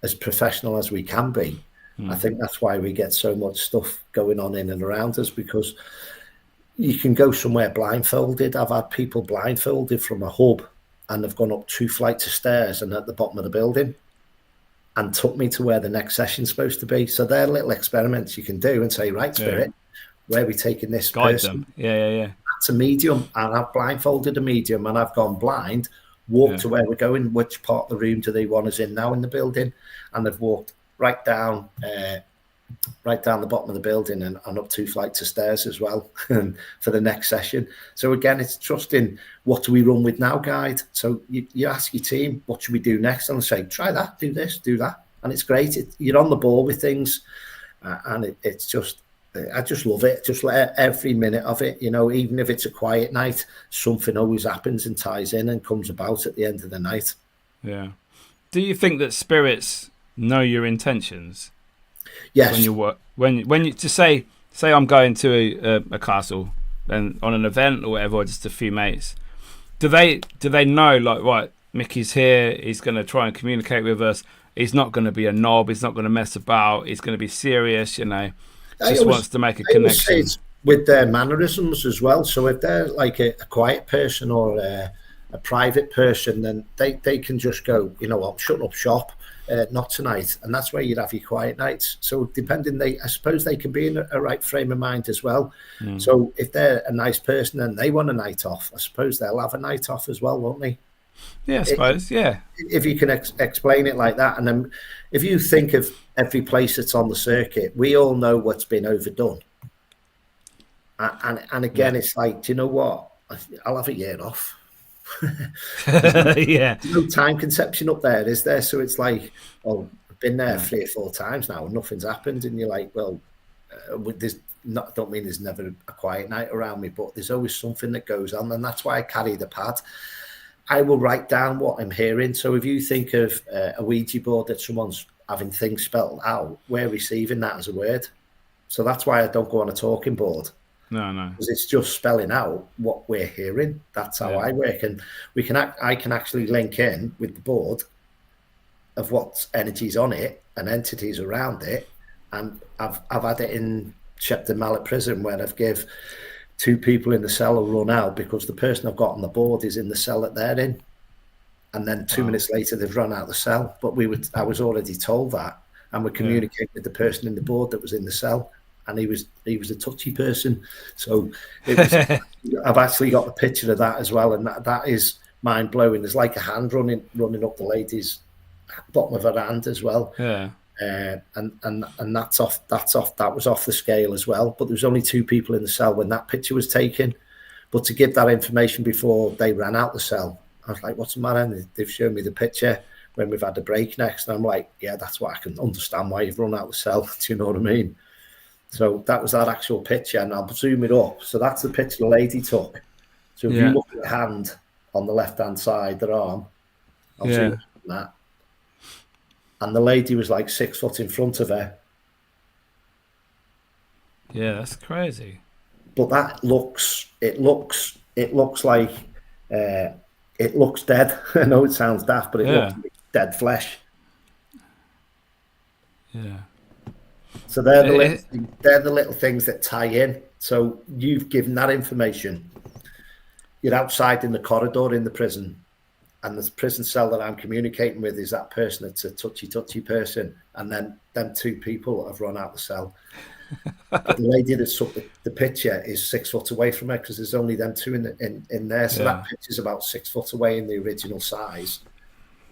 as professional as we can be, I think that's why we get so much stuff going on in and around us, because you can go somewhere blindfolded. I've had people blindfolded from a hub, and they've gone up 2 flights of stairs and at the bottom of the building, and took me to where the next session's supposed to be. So they're little experiments you can do and say, right, spirit, where are we taking this Guide person? Them. Yeah. That's a medium, and I've blindfolded a medium, and I've gone blind walk to where we're going, which part of the room do they want us in now in the building, and they've walked right down the bottom of the building and up 2 flights of stairs as well for the next session. So again, it's trusting, what do we run with now, guide? So you ask your team, what should we do next? And they say, try that, do this, do that. And it's great. You're on the ball with things. And it's just, I just love it. Just every minute of it, you know, even if it's a quiet night, something always happens and ties in and comes about at the end of the night. Yeah. Do you think that spirits know your intentions? Yes. When you work, when you to say I'm going to a castle and on an event or whatever, or just a few mates, do they know, like, right, Mickey's here, he's going to try and communicate with us, he's not going to be a knob, he's not going to mess about, he's going to be serious, you know, wants to make a connection with their mannerisms as well. So if they're like a quiet person or a private person, then they can just go, you know what, shut up shop. Not tonight, and that's where you'd have your quiet nights. So depending, I suppose they can be in a right frame of mind as well. So if they're a nice person and they want a night off, I suppose they'll have a night off as well, won't they? Yeah, I suppose. Yeah, if you can explain it like that. And then if you think of every place that's on the circuit, we all know what's been overdone. And again, it's like, do you know what, I'll have a year off. Yeah, there's no time conception up there, is there? So it's like, oh, I've been there 3 or 4 times now and nothing's happened, and you're like, well, don't mean there's never a quiet night around me, but there's always something that goes on, and that's why I carry the pad. I will write down what I'm hearing. So if you think of a Ouija board that someone's having things spelled out, we're receiving that as a word. So that's why I don't go on a talking board. No. Because it's just spelling out what we're hearing. That's how I work. And I can actually link in with the board of what energy's on it and entities around it. And I've had it in Shepton Mallet Prison where I've give 2 people in the cell a run out because the person I've got on the board is in the cell that they're in. And then 2 minutes later, they've run out the cell. But I was already told that. And we're communicating with the person in the board that was in the cell. And he was a touchy person, so I've actually got a picture of that as well, and that is mind blowing. There's like a hand running up the lady's bottom of her hand as well. Yeah, and that's off. That was off the scale as well. But there was only 2 people in the cell when that picture was taken. But to give that information before they ran out the cell, I was like, "What's the matter?" And they've shown me the picture when we've had a break next, and I'm like, "Yeah, that's why I can understand why you've run out the cell." Do you know what I mean? So that was that actual picture, and I'll zoom it up. So that's the picture the lady took. So if you look at the hand on the left-hand side, their arm, I'll zoom up that. And the lady was like 6 foot in front of her. Yeah, that's crazy. But it looks like it looks dead. I know it sounds daft, but it looks like dead flesh. Yeah. So they're the little things that tie in. So you've given that information. You're outside in the corridor in the prison, and the prison cell that I'm communicating with is that person that's a touchy person, and then them 2 people have run out the cell. But the lady that took the picture is 6 foot away from her because there's only them 2 in there. So that picture's about 6 foot away in the original size.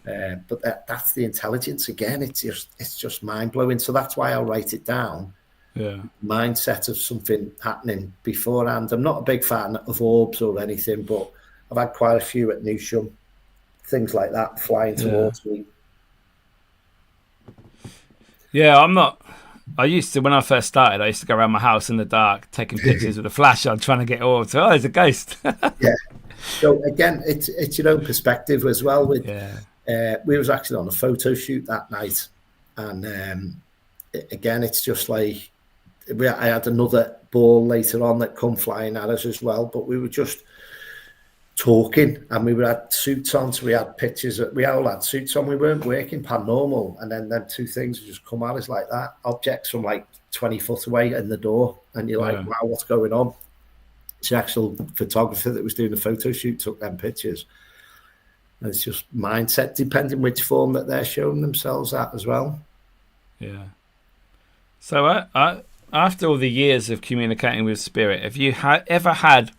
But that's the intelligence again. It's just mind blowing. So that's why I'll write it down. Yeah, mindset of something happening beforehand. I'm not a big fan of orbs or anything, but I've had quite a few at Newsham, things like that flying towards me. Yeah, I'm not. I used to, when I first started, I used to go around my house in the dark, taking pictures with a flash on, trying to get orbs. Oh, there's a ghost. Yeah. So again, it's your own perspective as well. With we was actually on a photo shoot that night, and again, it's just like I had another ball later on that come flying at us as well, but we were just talking, and we had suits on, so we had pictures. We all had suits on. We weren't working paranormal, and then them 2 things would just come at us like that. Objects from like 20 foot away in the door, and you're like, wow, what's going on? The actual photographer that was doing the photo shoot took them pictures. And it's just mindset, depending which form that they're showing themselves at as well. Yeah. So after all the years of communicating with spirit, have you ever had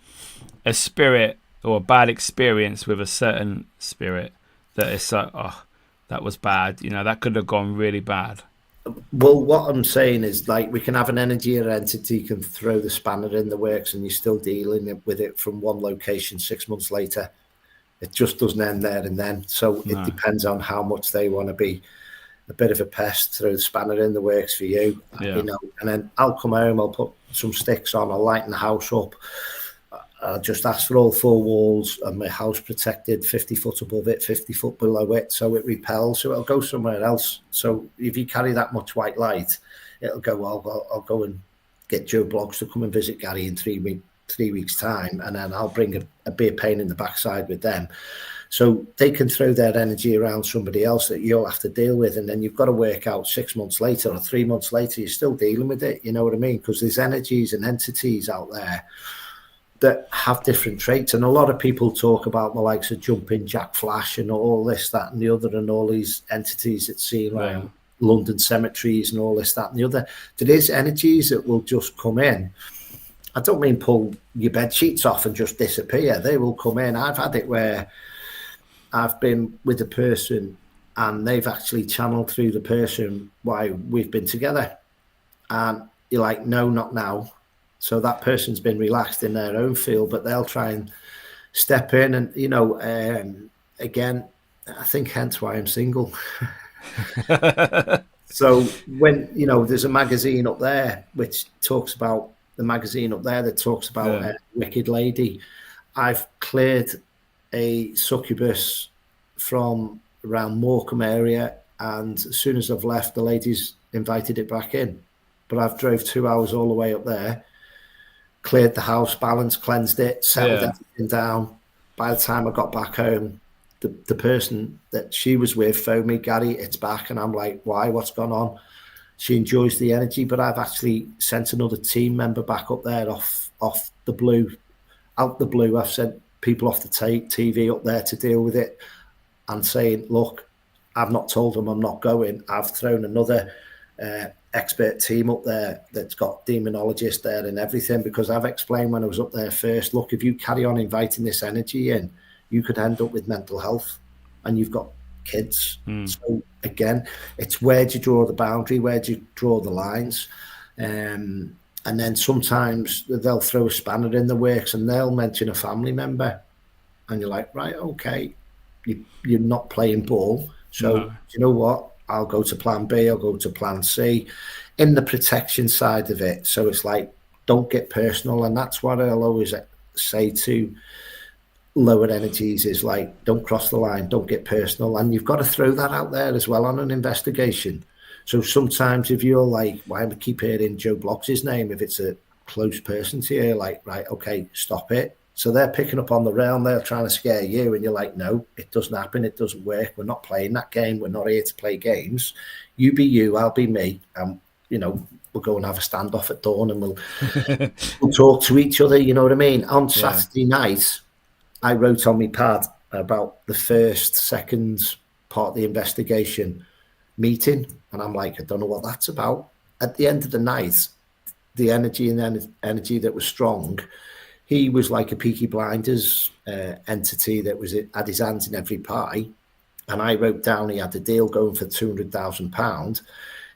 a spirit or a bad experience with a certain spirit that is so, oh, that was bad. You know, that could have gone really bad. Well, what I'm saying is, like, we can have an energy or entity can throw the spanner in the works and you're still dealing with it from one location 6 months later. It just doesn't end there and then. So it depends on how much they want to be a bit of a pest, throw the spanner in the works for you, you know, and then I'll come home, I'll put some sticks on, I'll lighten the house up. I'll just ask for all 4 walls and my house protected 50 foot above it, 50 foot below it, so it repels, so it'll go somewhere else. So if you carry that much white light, it'll go, well, I'll go and get Joe Bloggs to come and visit Garry in 3 weeks' time, and then I'll bring a beer pain in the backside with them. So they can throw their energy around somebody else that you'll have to deal with, and then you've got to work out 6 months later or 3 months later, you're still dealing with it, you know what I mean? Because there's energies and entities out there that have different traits, and a lot of people talk about the likes of Jumping Jack Flash and all this, that and the other, and all these entities that see around London cemeteries and all this, that and the other. There is energies that will just come in. I don't mean pull your bed sheets off and just disappear. They will come in. I've had it where I've been with a person and they've actually channeled through the person why we've been together, and you're like, no, not now. So that person's been relaxed in their own field, but they'll try and step in. And, you know, again, I think hence why I'm single. So when, you know, there's a magazine up there which talks about Wicked Lady. I've cleared a succubus from around Morecambe area, and as soon as I've left, the lady's invited it back in. But I've drove 2 hours all the way up there, cleared the house, balanced, cleansed it, settled everything down. By the time I got back home, the person that she was with phoned me, Garry, it's back. And I'm like, why? What's gone on? She enjoys the energy, but I've actually sent another team member back up there off the blue. Out the blue, I've sent people off the TV up there to deal with it and saying, look, I've not told them I'm not going. I've thrown another expert team up there that's got demonologists there and everything, because I've explained when I was up there first, look, if you carry on inviting this energy in, you could end up with mental health, and you've got kids. So again, it's where do you draw the boundary, where do you draw the lines? And then sometimes they'll throw a spanner in the works and they'll mention a family member, and you're like, right, okay, you're not playing ball, so you know what, I'll go to plan B, I'll go to plan C, in the protection side of it. So it's like, don't get personal. And that's what I'll always say to lower energies is like, don't cross the line, don't get personal. And you've got to throw that out there as well on an investigation. So sometimes if you're like, why do I keep hearing Joe Bloggs' name if it's a close person to you, like, right, okay, stop it. So they're picking up on the realm, they're trying to scare you, and you're like, no, it doesn't happen, it doesn't work, we're not playing that game, we're not here to play games. You be you, I'll be me, and, you know, we'll go and have a standoff at dawn, and we'll talk to each other, you know what I mean? On Saturday night, I wrote on my pad about the first, second part of the investigation meeting, and I'm like, I don't know what that's about. At the end of the night, the energy energy that was strong, he was like a Peaky Blinders entity that had his hands in every pie. And I wrote down he had a deal going for £200,000.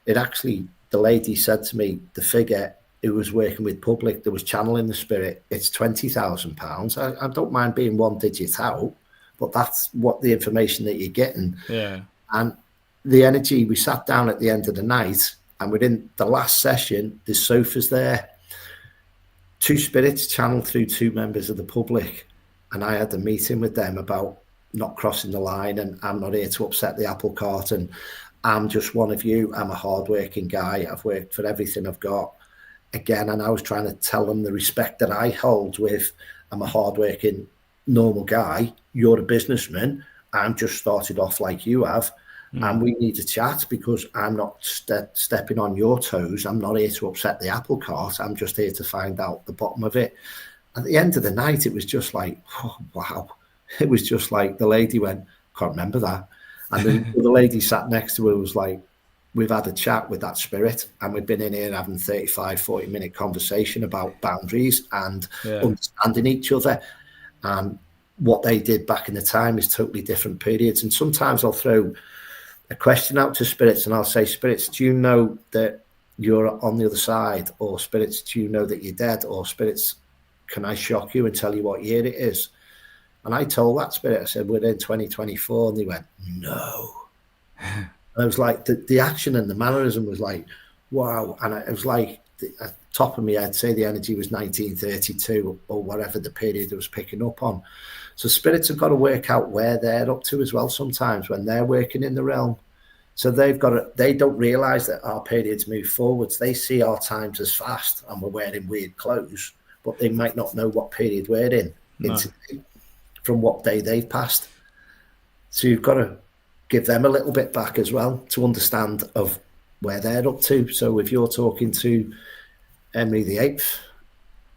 It actually, the lady said to me, the figure who was working with public that was channeling the spirit, it's £20,000. I don't mind being one digit out, but that's what the information that you're getting. Yeah. And the energy, we sat down at the end of the night, and within the last session, there's sofas there. 2 spirits channeled through 2 members of the public, and I had a meeting with them about not crossing the line, and I'm not here to upset the apple cart, and I'm just one of you. I'm a hardworking guy. I've worked for everything I've got. Again, and I was trying to tell them the respect that I hold with, I'm a hardworking, normal guy. You're a businessman. I'm just started off like you have. And we need to chat, because I'm not stepping on your toes. I'm not here to upset the apple cart. I'm just here to find out the bottom of it. At the end of the night, it was just like, oh, wow. It was just like the lady went, can't remember that. And then the lady sat next to her was like, we've had a chat with that spirit, and we've been in here having 35, 40-minute conversation about boundaries and understanding each other. And what they did back in the time is totally different periods. And sometimes I'll throw a question out to spirits and I'll say, spirits, do you know that you're on the other side? Or spirits, do you know that you're dead? Or spirits, can I shock you and tell you what year it is? And I told that spirit, I said, we're in 2024. And they went, no. And I was like, the action and the mannerism was like, wow. And it was like, at the top of me, I'd say the energy was 1932 or whatever the period it was picking up on. So spirits have got to work out where they're up to as well sometimes when they're working in the realm. So they don't realise that our periods move forwards. They see our times as fast and we're wearing weird clothes, but they might not know what period we're in from what day they've passed. So you've got to give them a little bit back as well to understand of where they're up to. So if you're talking to Henry VIII,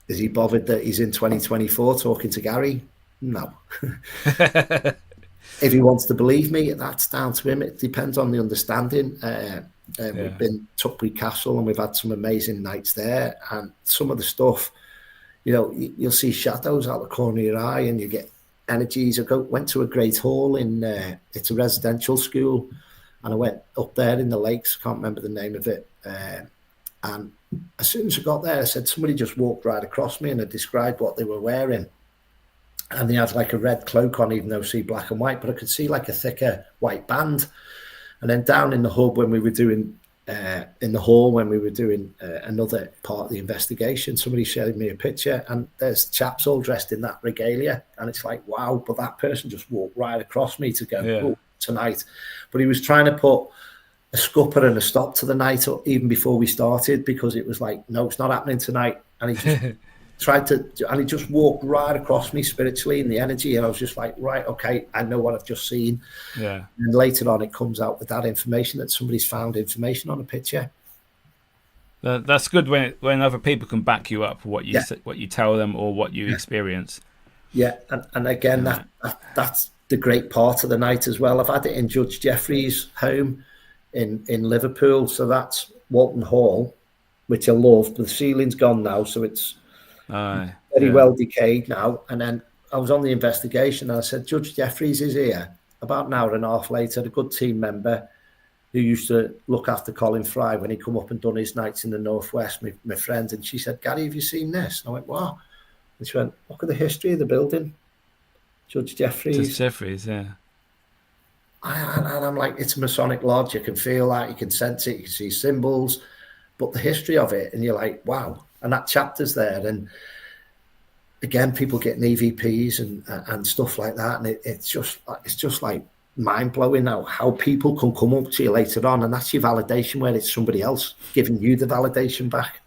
is he bothered that he's in 2024 talking to Garry? No. If he wants to believe me, that's down to him. It depends on the understanding. We've been to Tuckbury Castle and we've had some amazing nights there. And some of the stuff, you'll see shadows out the corner of your eye and you get energies. I went to a great hall it's a residential school, and I went up there in the lakes. Can't remember the name of it. And as soon as I got there, I said, somebody just walked right across me, and I described what they were wearing. And they had like a red cloak on, even though I see black and white, but I could see like a thicker white band. And then down in the hub, when we were doing, in the hall, when we were doing another part of the investigation, somebody showed me a picture and there's chaps all dressed in that regalia. And it's like, wow, but that person just walked right across me to go, oh, tonight. But he was trying to put a scupper and a stop to the night even before we started, because it was like, no, it's not happening tonight. And he just and he just walked right across me spiritually in the energy, and I was just like, right, okay, I know what I've just seen. And later on it comes out with that information, that somebody's found information on a picture. That's good when other people can back you up for what you tell them or what you experience. And again, that's the great part of the night as well. I've had it in Judge Jeffrey's home in Liverpool, so that's Walton Hall, which I love, but the ceiling's gone now, so it's very well decayed now. And then I was on the investigation and I said, Judge Jeffries is here. About an hour and a half later, a good team member who used to look after Colin Fry when he come up and done his nights in the Northwest, my friend, and she said, Garry, have you seen this? And I went, what? And she went, look at the history of the building. Judge Jeffries. Judge Jeffries, yeah. And I'm like, it's a Masonic lodge. You can feel that, you can sense it, you can see symbols, but the history of it, and you're like, wow. And that chapter's there, and again, people getting EVPs and stuff like that, and it's just like mind blowing now how people can come up to you later on, and that's your validation, where it's somebody else giving you the validation back.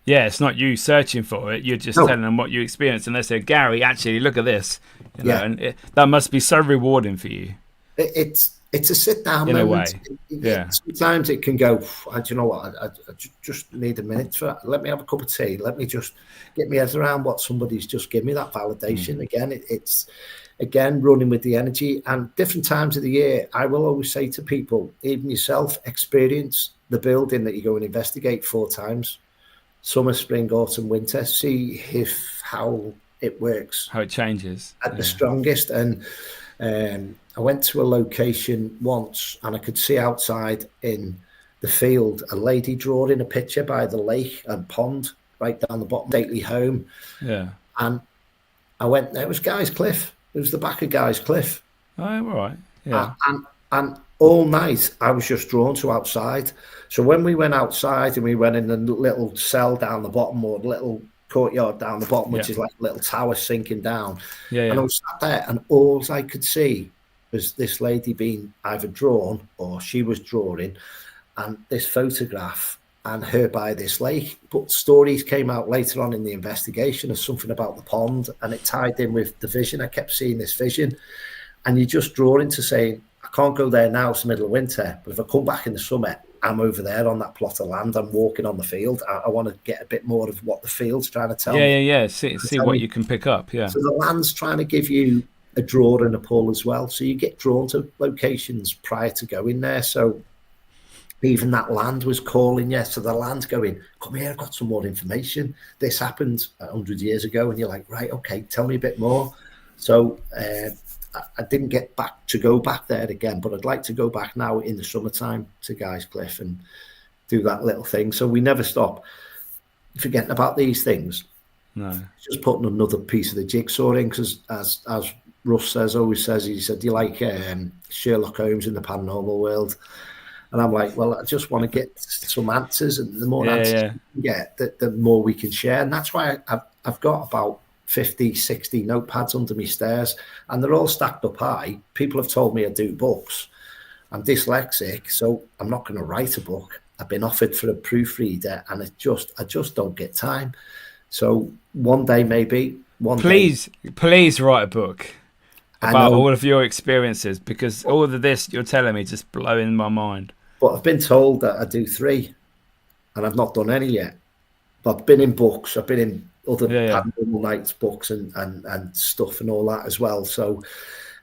It's not you searching for it. You're just telling them what you experienced, and they say, Garry, actually, look at this. And that must be so rewarding for you. It's a sit down in moment. A way. Sometimes it can go, do you know what? I just need a minute for that. Let me have a cup of tea. Let me just get my head around what somebody's just given me, that validation. Again, it's running with the energy. And different times of the year, I will always say to people, even yourself, experience the building that you go and investigate 4 times. Summer, spring, autumn, winter. See how it works. How it changes. At the strongest. And I went to a location once and I could see outside in the field a lady drawing a picture by the lake and pond right down the bottom, stately home. And I went there. It was Guy's Cliff. It was the back of Guy's Cliff. Oh, all right. And all night I was just drawn to outside. So when we went outside and we went in the little cell down the bottom, or little courtyard down the bottom, which is like a little tower sinking down. And I was sat there, and all I could see was this lady being either drawn or she was drawing, and this photograph and her by this lake. But stories came out later on in the investigation of something about the pond, and it tied in with the vision. I kept seeing this vision, and you just draw into saying, I can't go there now, it's the middle of winter, but if I come back in the summer, I'm over there on that plot of land. I'm walking on the field. I want to get a bit more of what the field's trying to tell me. See what you can pick up. So the land's trying to give you a draw and a pull as well. So you get drawn to locations prior to going there. So even that land was calling you. So the land's going, come here, I've got some more information. This happened 100 years ago. And you're like, right, okay, tell me a bit more. So I didn't get to go back there again, but I'd like to go back now in the summertime to Guy's Cliff and do that little thing. So we never stop forgetting about these things. No, just putting another piece of the jigsaw in, because as Russ always says, he said, do you like Sherlock Holmes in the paranormal world? And I'm like, well, I just want to get some answers, and the more answers we get, the more we can share. And that's why I've got about 50, 60 notepads under my stairs, and they're all stacked up high. People have told me I do books. I'm dyslexic, so I'm not going to write a book. I've been offered for a proofreader, and I just don't get time. So one day, maybe please write a book about all of your experiences, because all of this you're telling me just blowing my mind. But I've been told that I do 3, and I've not done any yet. But I've been in books. I've been in other Paranormal Nights books and stuff and all that as well. So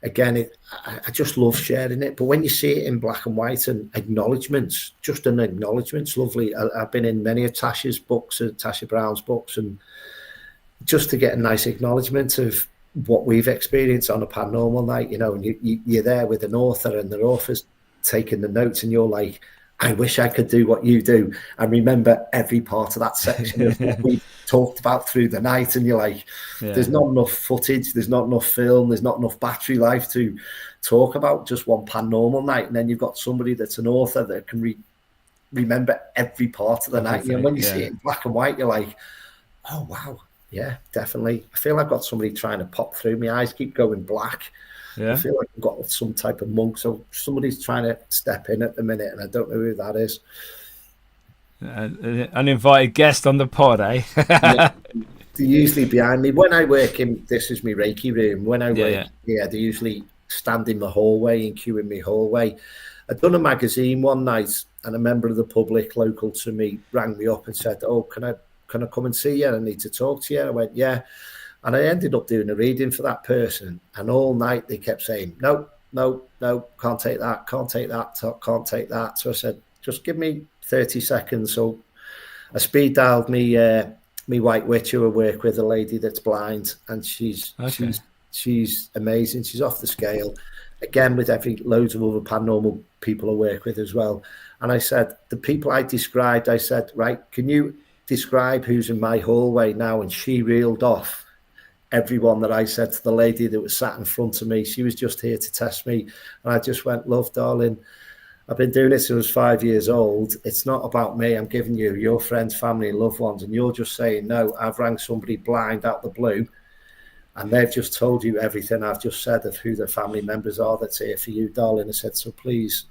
again, I just love sharing it. But when you see it in black and white and acknowledgements, just an acknowledgement's lovely. I've been in many of Tasha's books, Tasha Brown's books, and just to get a nice acknowledgement of what we've experienced on a paranormal night, and you're there with an author, and the author's taking the notes, and you're like, I wish I could do what you do and remember every part of that section of what we talked about through the night. And you're like, there's not enough footage, there's not enough film, there's not enough battery life to talk about just one paranormal night. And then you've got somebody that's an author that can remember every part of the night. And when you see it in black and white, you're like, oh wow, yeah, definitely. I feel I've got somebody trying to pop through. My eyes keep going black. I feel like I've got some type of monk. So somebody's trying to step in at the minute, and I don't know who that is. An uninvited guest on the pod, eh? They're usually behind me. When I work in, this is my Reiki room. When I work here, they usually stand in the hallway and queue in my hallway. I'd done a magazine one night, and a member of the public local to me rang me up and said, oh, can I come and see you? I need to talk to you. I went, yeah. And I ended up doing a reading for that person. And all night they kept saying, no, can't take that, can't take that. So I said, just give me 30 seconds. So I speed dialed me white witch who I work with, a lady that's blind. And she's amazing. She's off the scale. Again, with loads of other paranormal people I work with as well. And I said, the people I described, I said, right, can you describe who's in my hallway now? And she reeled off everyone that I said to the lady that was sat in front of me. She was just here to test me. And I just went, love, darling, I've been doing it since I was 5 years old. It's not about me. I'm giving you your friends, family, and loved ones. And you're just saying, no, I've rang somebody blind out the blue, and they've just told you everything I've just said of who their family members are that's here for you, darling. I said, so please,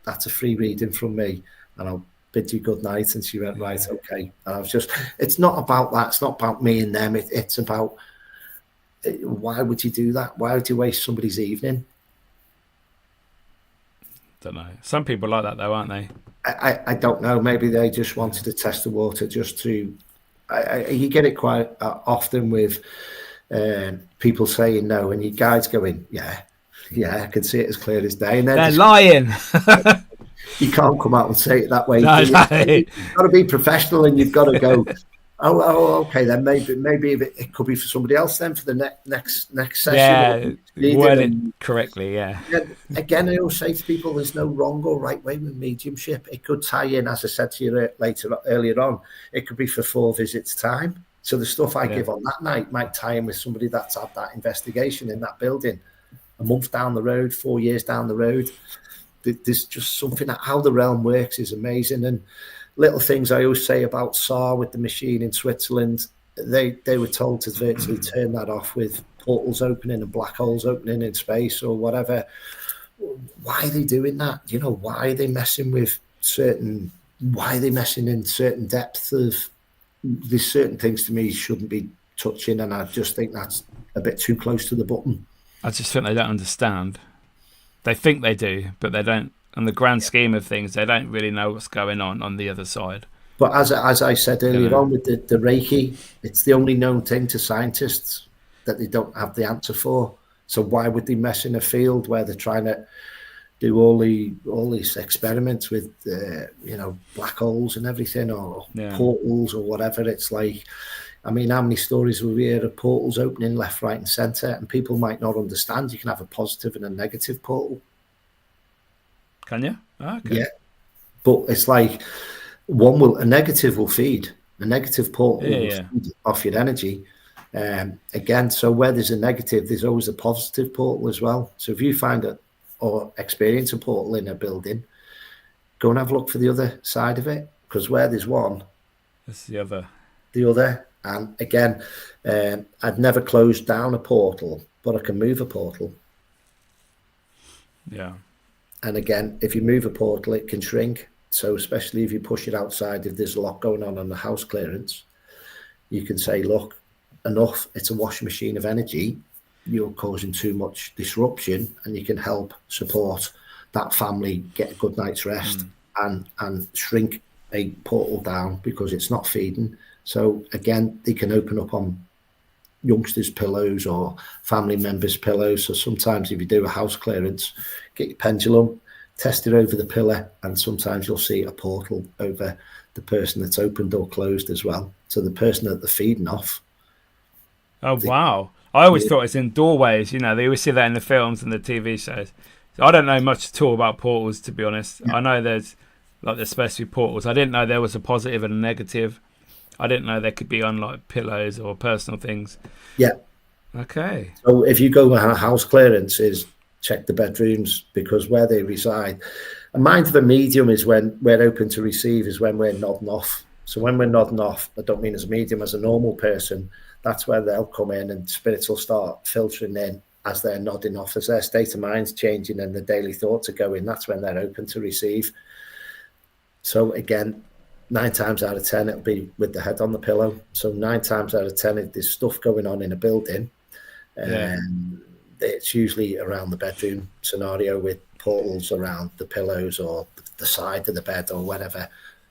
that's a free reading from me, and I'll bid you good night. And she went, right, okay. And I was just, it's not about that. It's not about me and them. It's about, why would you do that? Why would you waste somebody's evening? Don't know. Some people like that though, aren't they? I don't know. Maybe they just wanted to test the water, just to. You get it quite often with people saying no, and you guys going, yeah, I can see it as clear as day. And then they're lying. You can't come out and say it that way. No. You've got to be professional, and you've got to go. Oh, okay. Then maybe it could be for somebody else. Then for the next session. Yeah, word it correctly. Yeah. Again, I always say to people, there's no wrong or right way with mediumship. It could tie in, as I said to you earlier on. It could be for 4 visits time. So the stuff I give on that night might tie in with somebody that's had that investigation in that building a month down the road, 4 years down the road. There's just something that how the realm works is amazing. And little things I always say about SAR with the machine in Switzerland, they were told to virtually turn that off with portals opening and black holes opening in space or whatever. Why are they doing that? Why are they messing with why are they messing in certain depths of, there's certain things to me shouldn't be touching, and I just think that's a bit too close to the button. I just think they don't understand. They think they do, but they don't. On the grand scheme of things, they don't really know what's going on the other side. But as I said earlier on with the Reiki, it's the only known thing to scientists that they don't have the answer for. So why would they mess in a field where they're trying to do all these experiments with black holes and everything, or portals or whatever? It's like, I mean, how many stories we hear of portals opening left, right, and centre, and people might not understand. You can have a positive and a negative portal. Can you? Oh, okay. Yeah, but it's like a negative will feed. A negative portal will feed off your energy. Again, so where there's a negative, there's always a positive portal as well. So if you find it or experience a portal in a building, go and have a look for the other side of it, because where there's one, that's the other. And again, I'd never closed down a portal, but I can move a portal. Yeah. And again, if you move a portal, it can shrink. So especially if you push it outside, if there's a lot going on the house clearance, you can say, look, enough, it's a washing machine of energy. You're causing too much disruption, and you can help support that family get a good night's rest and shrink a portal down because it's not feeding. So again, they can open up on youngsters' pillows or family members' pillows. So sometimes if you do a house clearance, get your pendulum, test it over the pillar, and sometimes you'll see a portal over the person that's opened or closed as well. So the person that they're feeding off. Oh, wow. I always thought it's in doorways. You know, they always see that in the films and the TV shows. So I don't know much at all about portals, to be honest. Yeah. I know there's supposed to be portals. I didn't know there was a positive and a negative. I didn't know there could be on like pillows or personal things. Yeah. Okay. So if you go on a house clearance, is check the bedrooms, because where they reside. A mind of a medium is when we're open to receive, is when we're nodding off. So when we're nodding off, I don't mean as a medium, as a normal person, that's where they'll come in and spirits will start filtering in as they're nodding off, as their state of mind's changing and the daily thoughts are going. That's when they're open to receive. So again, 9 times out of 10, it'll be with the head on the pillow. So 9 times out of 10, if there's stuff going on in a building, it's usually around the bedroom scenario with portals around the pillows or the side of the bed or whatever.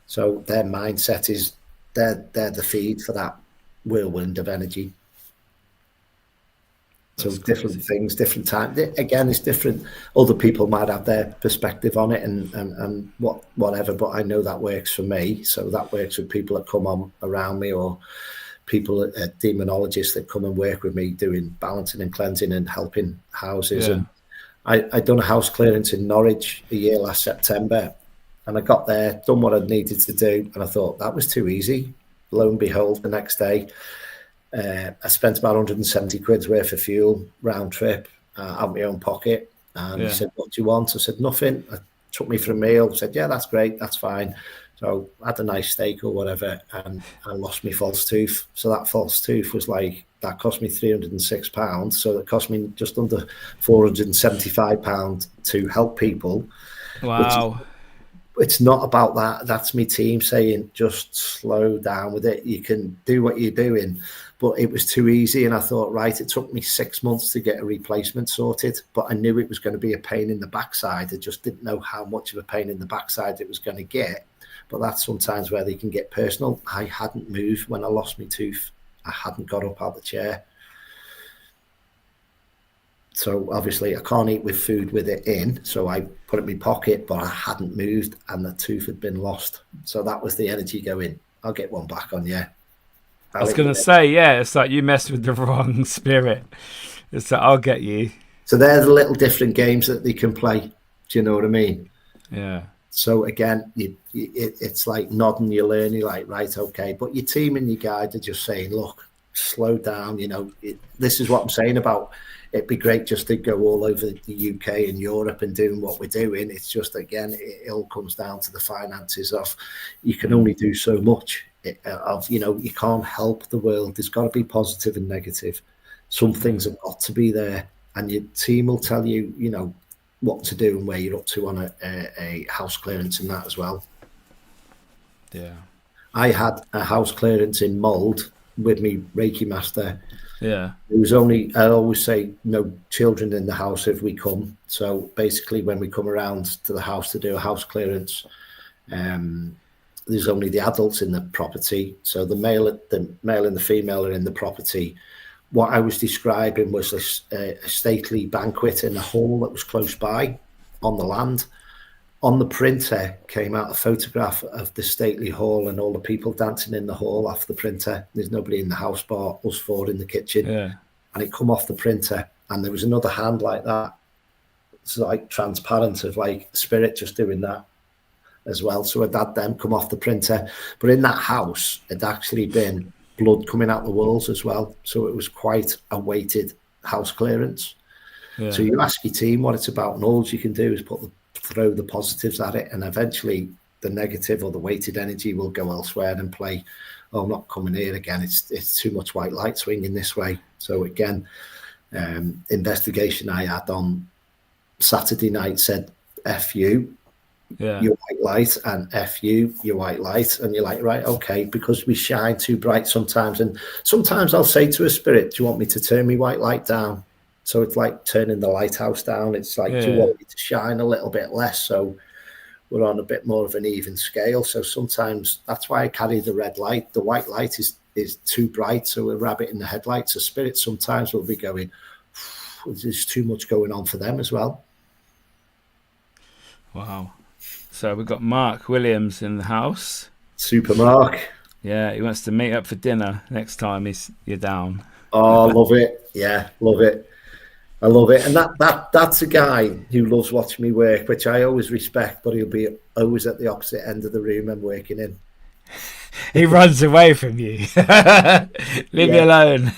So their mindset is they're the feed for that whirlwind of energy. So that's different crazy. Things, different time. Again, it's different. Other people might have their perspective on it and whatever, but I know that works for me. So that works with people that come on around me, or people, demonologists that come and work with me doing balancing and cleansing and helping houses. Yeah. And I done a house clearance in Norwich a year last September, and I got there, done what I needed to do, and I thought that was too easy. Lo and behold, the next day, I spent about 170 quid's worth of fuel round trip out of my own pocket. And he said, what do you want? I said, nothing. I took me for a meal. Said, yeah, that's great. That's fine. So I had a nice steak or whatever, and I lost my false tooth. So that false tooth was like, that cost me £306. So it cost me just under £475 to help people. Wow. It's not about that. That's my team saying, just slow down with it. You can do what you're doing. But it was too easy. And I thought, right, it took me 6 months to get a replacement sorted. But I knew it was going to be a pain in the backside. I just didn't know how much of a pain in the backside it was going to get. But that's sometimes where they can get personal. I hadn't moved when I lost my tooth. I hadn't got up out of the chair. So obviously I can't eat with food with it in. So I put it in my pocket, but I hadn't moved and the tooth had been lost. So that was the energy going, I'll get one back on you. I was going to say, yeah, it's like you messed with the wrong spirit. It's like, I'll get you. So they're the little different games that they can play. Do you know what I mean? Yeah. So again, it's like nodding, you learn, you're like, right, okay. But your team and your guide are just saying, look, slow down. You know, this is what I'm saying about it'd be great just to go all over the UK and Europe and doing what we're doing. It's just, again, it all comes down to the finances of you can only do so much. You can't help the world. There's got to be positive and negative. Some things have got to be there, and your team will tell you, you know, what to do and where you're up to on a house clearance and that as well. Yeah. I had a house clearance in Mould with me Reiki master. Yeah. There was only, I always say, no children in the house if we come. So basically when we come around to the house to do a house clearance, there's only the adults in the property. So the male and the female are in the property. What I was describing was a stately banquet in a hall that was close by on the land. on the printer came out a photograph of the stately hall and all the people dancing in the hall off the printer. There's nobody in the house bar, us four in the kitchen. Yeah. And it come off the printer, and there was another hand like that. It's like transparent of like spirit just doing that as well. So I'd had them come off the printer. But in that house, it'd actually been blood coming out the walls as well. So it was quite a weighted house clearance. Yeah. So you ask your team what it's about, and all you can do is throw the positives at it, and eventually the negative or the weighted energy will go elsewhere and play, oh, I'm not coming here again. It's too much white light swinging this way. So again, investigation I had on Saturday night said, F you, your white light, and F you, your white light. And you're like, right, okay, because we shine too bright sometimes. And sometimes I'll say to a spirit, do you want me to turn my white light down? So it's like turning the lighthouse down. It's like, do you want me to shine a little bit less? So we're on a bit more of an even scale. So sometimes that's why I carry the red light. The white light is too bright. So a rabbit in the headlights, a spirit sometimes will be going, there's too much going on for them as well. Wow. So we've got Mark Williams in the house. Super Mark. Yeah, he wants to meet up for dinner next time you're down. Oh, love it. Yeah, love it. I love it. And that's a guy who loves watching me work, which I always respect, but he'll be always at the opposite end of the room I'm working in. He runs away from you. Leave me alone.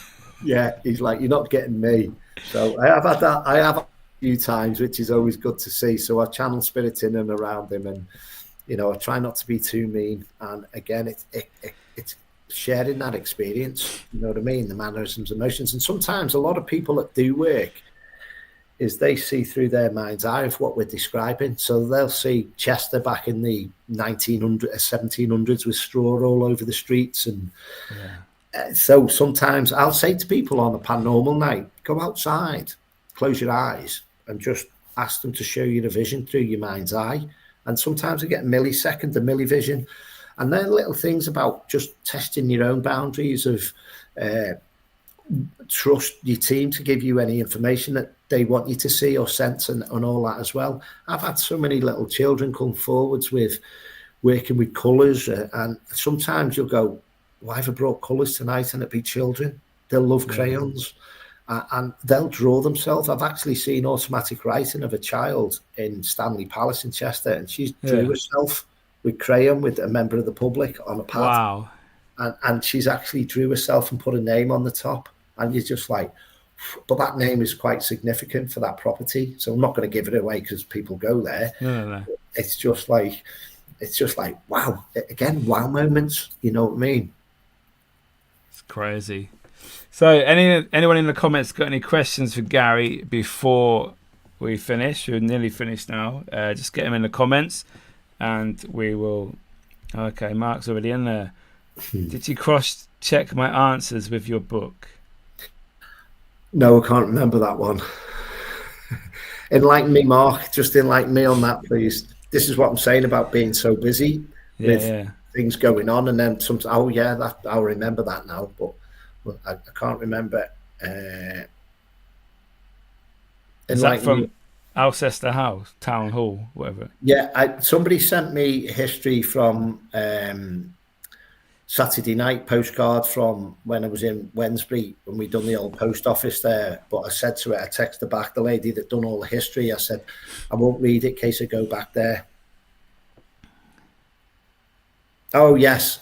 Yeah, he's like, you're not getting me. So I have had that. I have a few times, which is always good to see. So I channel spirit in and around him, and I try not to be too mean. And again, it's sharing that experience. You know what I mean? The mannerisms, emotions, and sometimes a lot of people that do work is they see through their mind's eye of what we're describing. So they'll see Chester back in the 1700s with straw all over the streets. And so sometimes I'll say to people on a paranormal night, go outside, close your eyes, and just ask them to show you the vision through your mind's eye. And sometimes I get a millivision. And they're little things about just testing your own boundaries of trust your team to give you any information that they want you to see or sense and all that as well. I've had so many little children come forwards with working with colours, and sometimes you'll go, why have I brought colours tonight? And it be children. They'll love crayons, and they'll draw themselves. I've actually seen automatic writing of a child in Stanley Palace in Chester, and she drew herself with crayon with a member of the public on a pad. Wow. And she's actually drew herself and put a name on the top. And you're just like, but that name is quite significant for that property. So I'm not going to give it away because people go there. No. It's just like, wow. Again, wow moments. You know what I mean? It's crazy. So anyone in the comments got any questions for Garry before we finish? We're nearly finished now. Just get them in the comments and we will. Okay, Mark's already in there. Did you cross-check my answers with your book? No, I can't remember that one. Enlighten me, Mark. Just enlighten me on that, please. This is what I'm saying about being so busy with things going on, and then sometimes, I'll remember that now, but I can't remember. Is that from Alcester House, Town Hall, whatever? Yeah, somebody sent me history from Saturday night postcard from when I was in Wednesbury when we done the old post office there. But I said to her, I texted back the lady that done all the history. I said, I won't read it in case I go back there. Oh yes,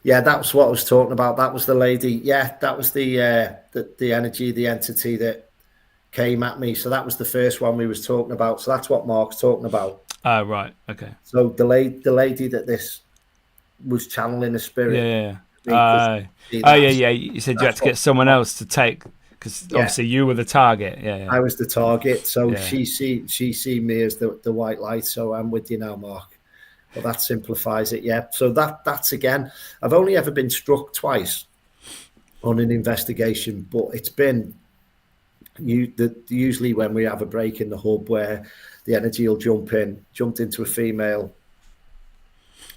yeah, that was what I was talking about. That was the lady. Yeah, that was the energy, the entity that came at me. So that was the first one we was talking about. So that's what Mark's talking about. Right. Okay. So the lady that this was channeling a spirit. Yeah. You said you had to get someone else to take, because obviously you were the target. Yeah. I was the target, so she see me as the white light. So I'm with you now, Mark. Well, that simplifies it. Yeah. So that's again. I've only ever been struck twice on an investigation, but it's been usually when we have a break in the hub where the energy will jumped into a female.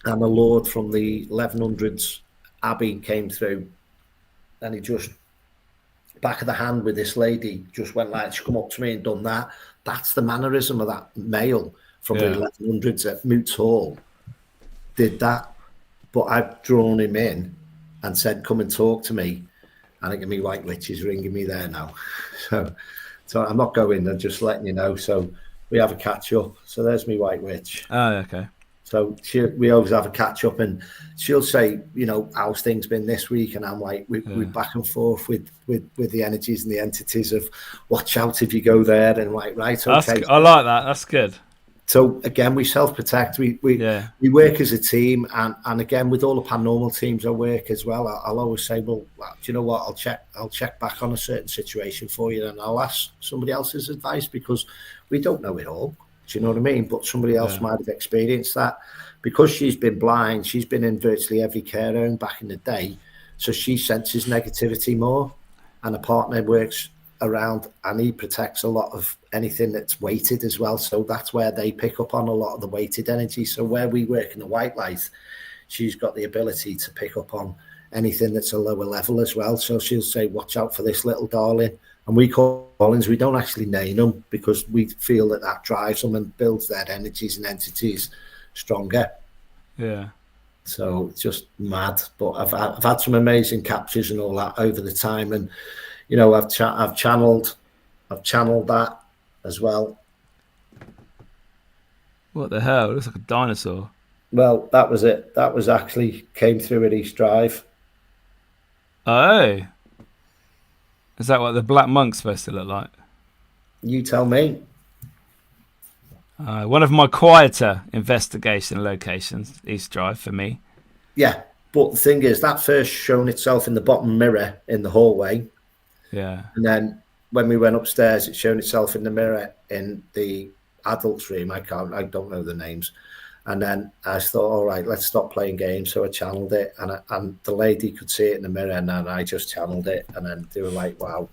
And a lord from the 1100s abbey came through, and he just back of the hand with this lady just went like, she come up to me and done that. That's the mannerism of that male from the 1100s at Moots Hall did that. But I've drawn him in and said, come and talk to me. And I think my white witch is ringing me there now. So I'm not going, I'm just letting you know. So we have a catch up. So there's my white witch. Oh, okay. So we always have a catch up, and she'll say, you know, how's things been this week? And I'm like, we're back and forth with the energies and the entities of watch out if you go there. And like, right, okay. I like that. That's good. So again, we self-protect. We work as a team, and again with all the paranormal teams I work as well. I'll always say, well, do you know what? I'll check back on a certain situation for you, and I'll ask somebody else's advice because we don't know it all. Do you know what I mean? But somebody else might have experienced that because she's been blind. She's been in virtually every care home back in the day, so she senses negativity more, and a partner works around and he protects a lot of anything that's weighted as well, so that's where they pick up on a lot of the weighted energy. So where we work in the white light, she's got the ability to pick up on anything that's a lower level as well. So she'll say, watch out for this little darling, and we call darlings, we don't actually name them because we feel that drives them and builds their energies and entities stronger. So it's just mad. But I've had some amazing captures and all that over the time, and you know, I've channeled that as well. What the hell? It looks like a dinosaur. Well, that was it. That was actually came through at East Drive. Oh. Is that what the Black Monk's supposed to look like? You tell me. One of my quieter investigation locations, East Drive, for me. Yeah, but the thing is, that first shown itself in the bottom mirror in the hallway. Yeah. And then when we went upstairs, it showed itself in the mirror in the adults' room. I don't know the names. And then I thought, all right, let's stop playing games. So I channeled it, and the lady could see it in the mirror, and then I just channeled it, and then they were like, wow.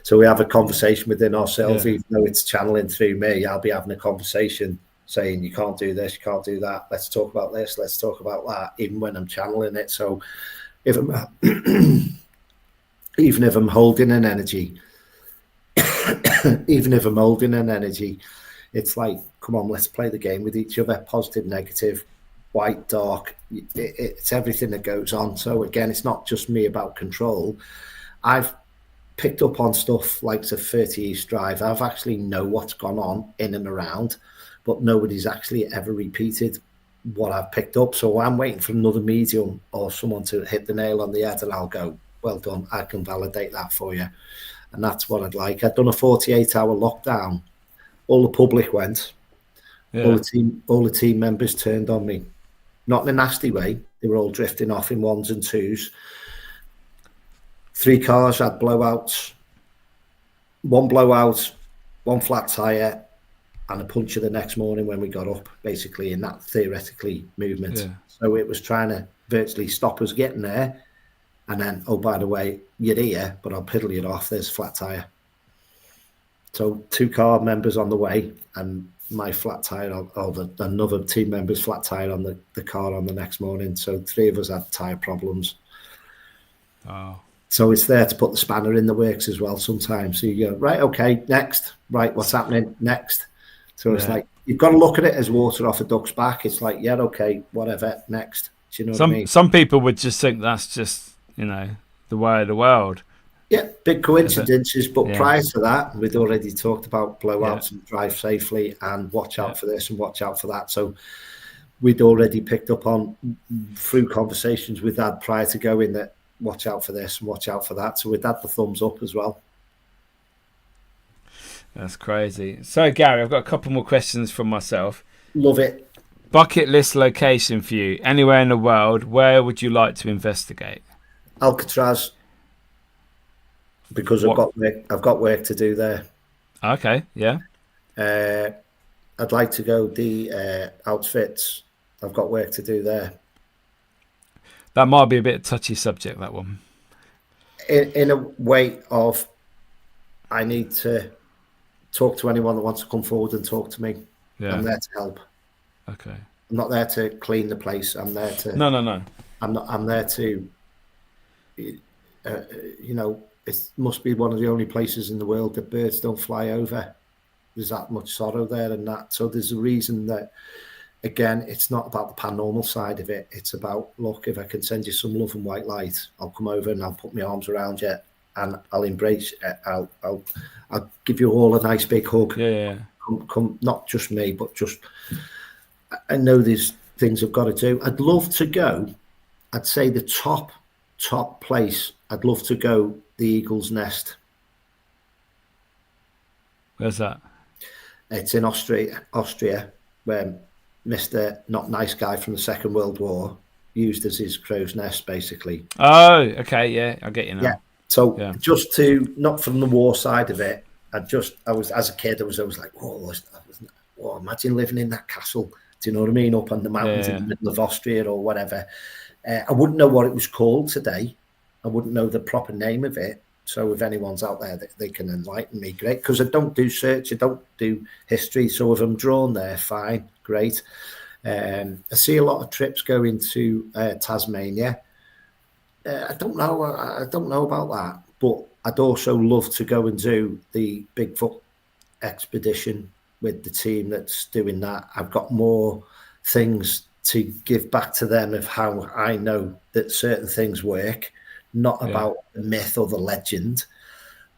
So we have a conversation within ourselves, even though it's channeling through me. I'll be having a conversation saying, you can't do this, you can't do that. Let's talk about this, let's talk about that, even when I'm channeling it. So if I'm even if I'm holding an energy, it's like, come on, let's play the game with each other. Positive, negative, white, dark. It's everything that goes on. So again, it's not just me about control. I've picked up on stuff like the 30 East Drive. I've actually know what's gone on in and around, but nobody's actually ever repeated what I've picked up. So I'm waiting for another medium or someone to hit the nail on the head, and I'll go, well done, I can validate that for you. And that's what I'd like. I'd done a 48-hour lockdown. All the public went. All the team members turned on me. Not in a nasty way. They were all drifting off in ones and twos. 3 cars had blowouts. 1 blowout, 1 flat tyre, and a puncture the next morning when we got up, basically, in that theoretically movement. Yeah. So it was trying to virtually stop us getting there. And then, oh, by the way, you're here, but I'll piddle you off. There's a flat tyre. So 2 car members on the way, and my flat tyre, or another team member's flat tyre on the car on the next morning. So 3 of us had tyre problems. Oh. So it's there to put the spanner in the works as well sometimes. So you go, right, okay, next. Right, what's happening? Next. So it's like, you've got to look at it as water off a duck's back. It's like, yeah, okay, whatever, next. Do you know what I mean? Some people would just think that's just, you know, the way of the world. Yeah, big coincidences. But prior to that, we'd already talked about blowouts and drive safely and watch out for this and watch out for that. So we'd already picked up on, through conversations we'd had prior to going, that watch out for this and watch out for that. So we'd had the thumbs up as well. That's crazy. So, Gary, I've got a couple more questions from myself. Love it. Bucket list location for you. Anywhere in the world, where would you like to investigate? Alcatraz. Because I've got work to do there. Okay, yeah. I'd like to go the outfits. I've got work to do there. That might be a bit touchy subject, that one. In a way of, I need to talk to anyone that wants to come forward and talk to me. Yeah. I'm there to help. Okay. I'm not there to clean the place. I'm there to... No. I'm there to, you know, it must be one of the only places in the world that birds don't fly over. there's that much sorrow there and that. So there's a reason that, again, it's not about the paranormal side of it. It's about, look, if I can send you some love and white light, I'll come over and I'll put my arms around you and I'll embrace it. I'll give you all a nice big hug. Yeah. Come, not just me, but just, I know there's things I've got to do. I'd love to go. I'd say the top place, I'd love to go the Eagle's Nest. Where's that? It's in Austria, where Mr. Not Nice Guy from the Second World War used as his crow's nest, basically. Oh, okay, yeah, I get you now. Yeah. So just to, not from the war side of it, I was as a kid, I was always like, oh, imagine living in that castle. Do you know what I mean? Up on the mountains in the middle of Austria or whatever. I wouldn't know what it was called today. I wouldn't know the proper name of it. So if anyone's out there that they can enlighten me, great. Because I don't do search, I don't do history. So if I'm drawn there, fine, great. I see a lot of trips going to Tasmania. I don't know about that, but I'd also love to go and do the Bigfoot expedition with the team that's doing that. I've got more things to give back to them of how I know that certain things work. Not about the myth or the legend,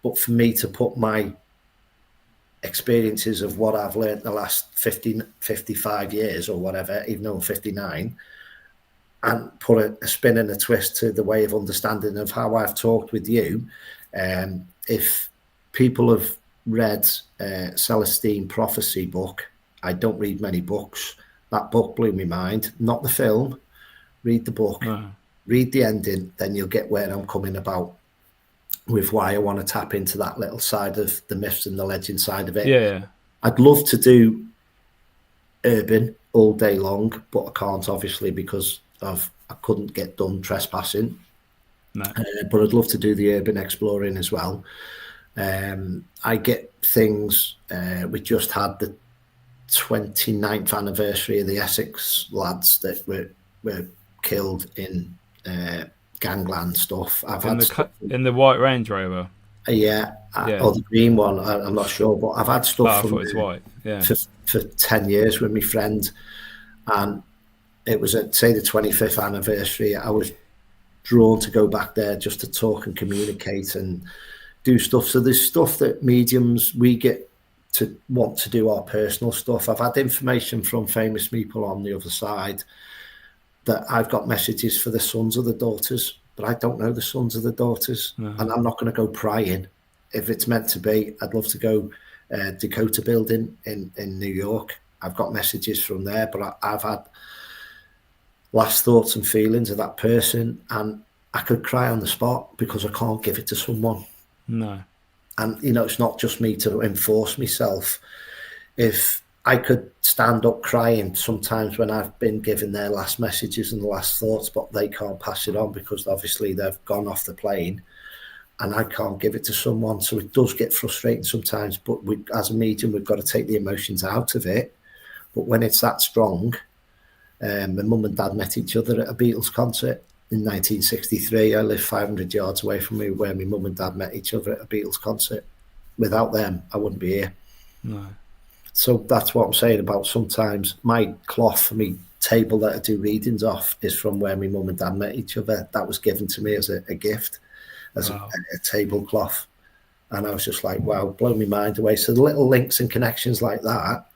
but for me to put my experiences of what I've learned the last 55 years or whatever, even though I'm 59, and put a spin and a twist to the way of understanding of how I've talked with you. If people have read Celestine Prophecy book, I don't read many books. That book blew my mind. Not the film. Read the book. Read the ending, then you'll get where I'm coming about with why I want to tap into that little side of the myths and the legend side of it. Yeah. I'd love to do urban all day long, but I can't, obviously, because I couldn't get done trespassing. No. But I'd love to do the urban exploring as well. I get things, we just had the 29th anniversary of the Essex lads that were killed in gangland stuff. I've had in the white Range Rover. Or the green one. I'm not sure, but I've had stuff. I thought it's white. Yeah. For 10 years with my friend, and it was at, say, the 25th anniversary. I was drawn to go back there just to talk and communicate and do stuff. So there's stuff that mediums we get to want to do our personal stuff. I've had information from famous people on the other side that I've got messages for the sons or the daughters, but I don't know the sons or the daughters. No. And I'm not going to go prying. If it's meant to be, I'd love to go Dakota Building in New York. I've got messages from there, but I've had last thoughts and feelings of that person, and I could cry on the spot because I can't give it to someone. No. And, it's not just me to enforce myself. If I could stand up crying sometimes when I've been given their last messages and the last thoughts, but they can't pass it on because obviously they've gone off the plane and I can't give it to someone. So it does get frustrating sometimes, but as a medium, we've got to take the emotions out of it. But when it's that strong, my mum and dad met each other at a Beatles concert in 1963. I lived 500 yards away from where my mum and dad met each other at a Beatles concert. Without them, I wouldn't be here. No. So that's what I'm saying about sometimes my cloth for me table that I do readings off is from where my mum and dad met each other. That was given to me as a gift, as a tablecloth. And I was just like, wow, blow my mind away. So the little links and connections like that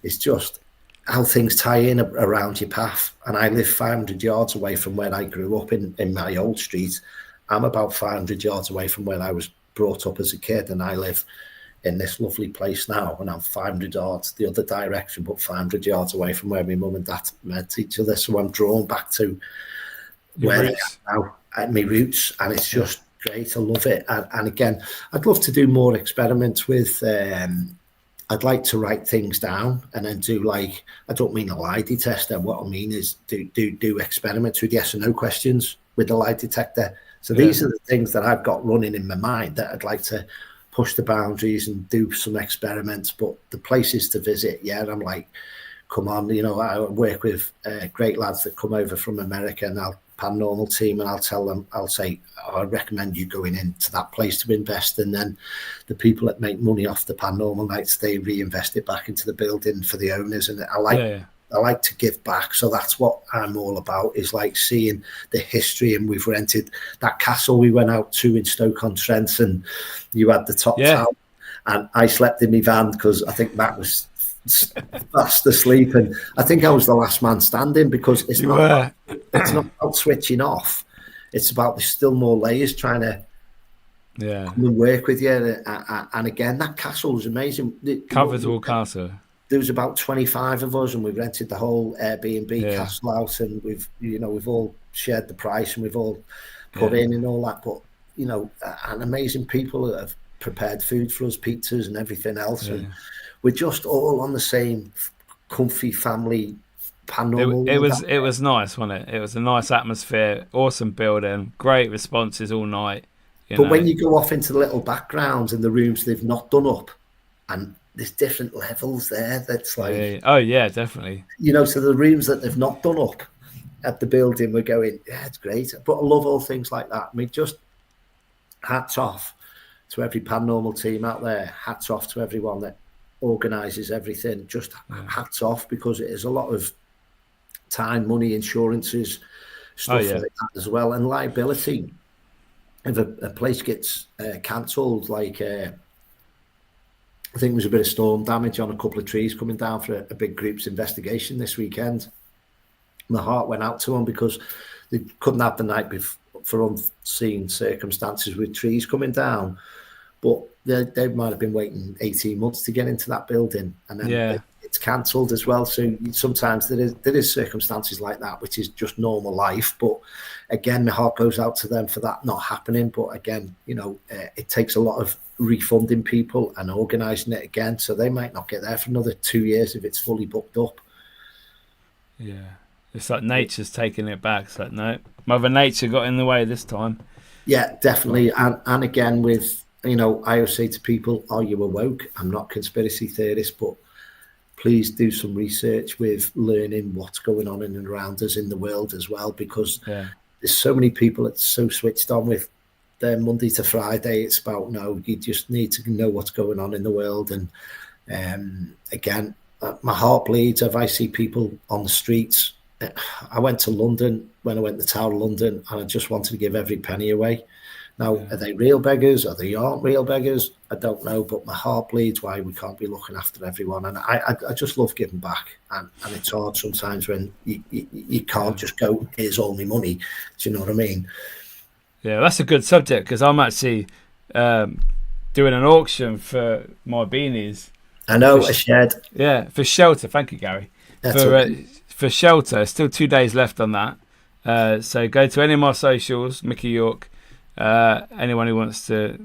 is just how things tie in around your path. And I live 500 yards away from where I grew up in my old street. I'm about 500 yards away from where I was brought up as a kid, and I live in this lovely place now, and I'm 500 yards the other direction, but 500 yards away from where my mum and dad met each other. So I'm drawn back to where I am now, at my roots, and it's just great. I love it. And again, I'd love to do more experiments with, I'd like to write things down and then do, like, I don't mean a lie detector. What I mean is do experiments with yes or no questions with the lie detector. So these are the things that I've got running in my mind that I'd like to push the boundaries and do some experiments. But the places to visit, I'm like, come on, I work with great lads that come over from America, and I'll paranormal team, and I'll say, I recommend you going into that place to invest. And then the people that make money off the paranormal nights, they reinvest it back into the building for the owners. And I like to give back. So that's what I'm all about, is like seeing the history. And we've rented that castle we went out to in Stoke-on-Trent, and you had the top tower, and I slept in my van because I think Matt was fast asleep, and I think I was the last man standing, because it's not about switching off. It's about, there's still more layers trying to come and work with you. And again, that castle was amazing. Covered castle. There was about 25 of us, and we rented the whole Airbnb castle out, and we've all shared the price, and we've all put in and all that. But and amazing people that have prepared food for us, pizzas and everything else, and we're just all on the same comfy family paranormal. It was nice, wasn't it? It was a nice atmosphere, awesome building, great responses all night. But when you go off into the little backgrounds and the rooms they've not done up, and there's different levels there, that's like definitely. So the rooms that they've not done up at the building, we're going, it's great. But I love all things like that. I mean, just hats off to every paranormal team out there. Hats off to everyone that organises everything. Just hats off, because it is a lot of time, money, insurances, stuff like that as well, and liability. If a place gets cancelled, like I think there was a bit of storm damage on a couple of trees coming down for a big group's investigation this weekend. My heart went out to them, because they couldn't have the night before for unforeseen circumstances with trees coming down. But they might have been waiting 18 months to get into that building, and then it's cancelled as well. So sometimes there is circumstances like that, which is just normal life. But again, my heart goes out to them for that not happening. But again, it takes a lot of refunding people and organising it again. So they might not get there for another 2 years if it's fully booked up. Yeah, it's like nature's taking it back. It's like, no, Mother Nature got in the way this time. Yeah, definitely. And again, with I always say to people, are you awoke? I'm not a conspiracy theorist, but please do some research with learning what's going on in and around us in the world as well, because there's so many people that's so switched on with their Monday to Friday. It's about, no, you just need to know what's going on in the world. And again, my heart bleeds if I see people on the streets. I went to London when I went to the Tower of London, and I just wanted to give every penny away. Now, are they real beggars? Are they aren't real beggars? I don't know, but my heart bleeds why we can't be looking after everyone. And I just love giving back. And it's hard sometimes when you can't just go, here's all my money. Do you know what I mean? Yeah, that's a good subject, because I'm actually doing an auction for my beanies. I know, a shed. Yeah, for shelter. Thank you, Gary. For shelter. Still 2 days left on that. So go to any of my socials, Mickey York. Anyone who wants to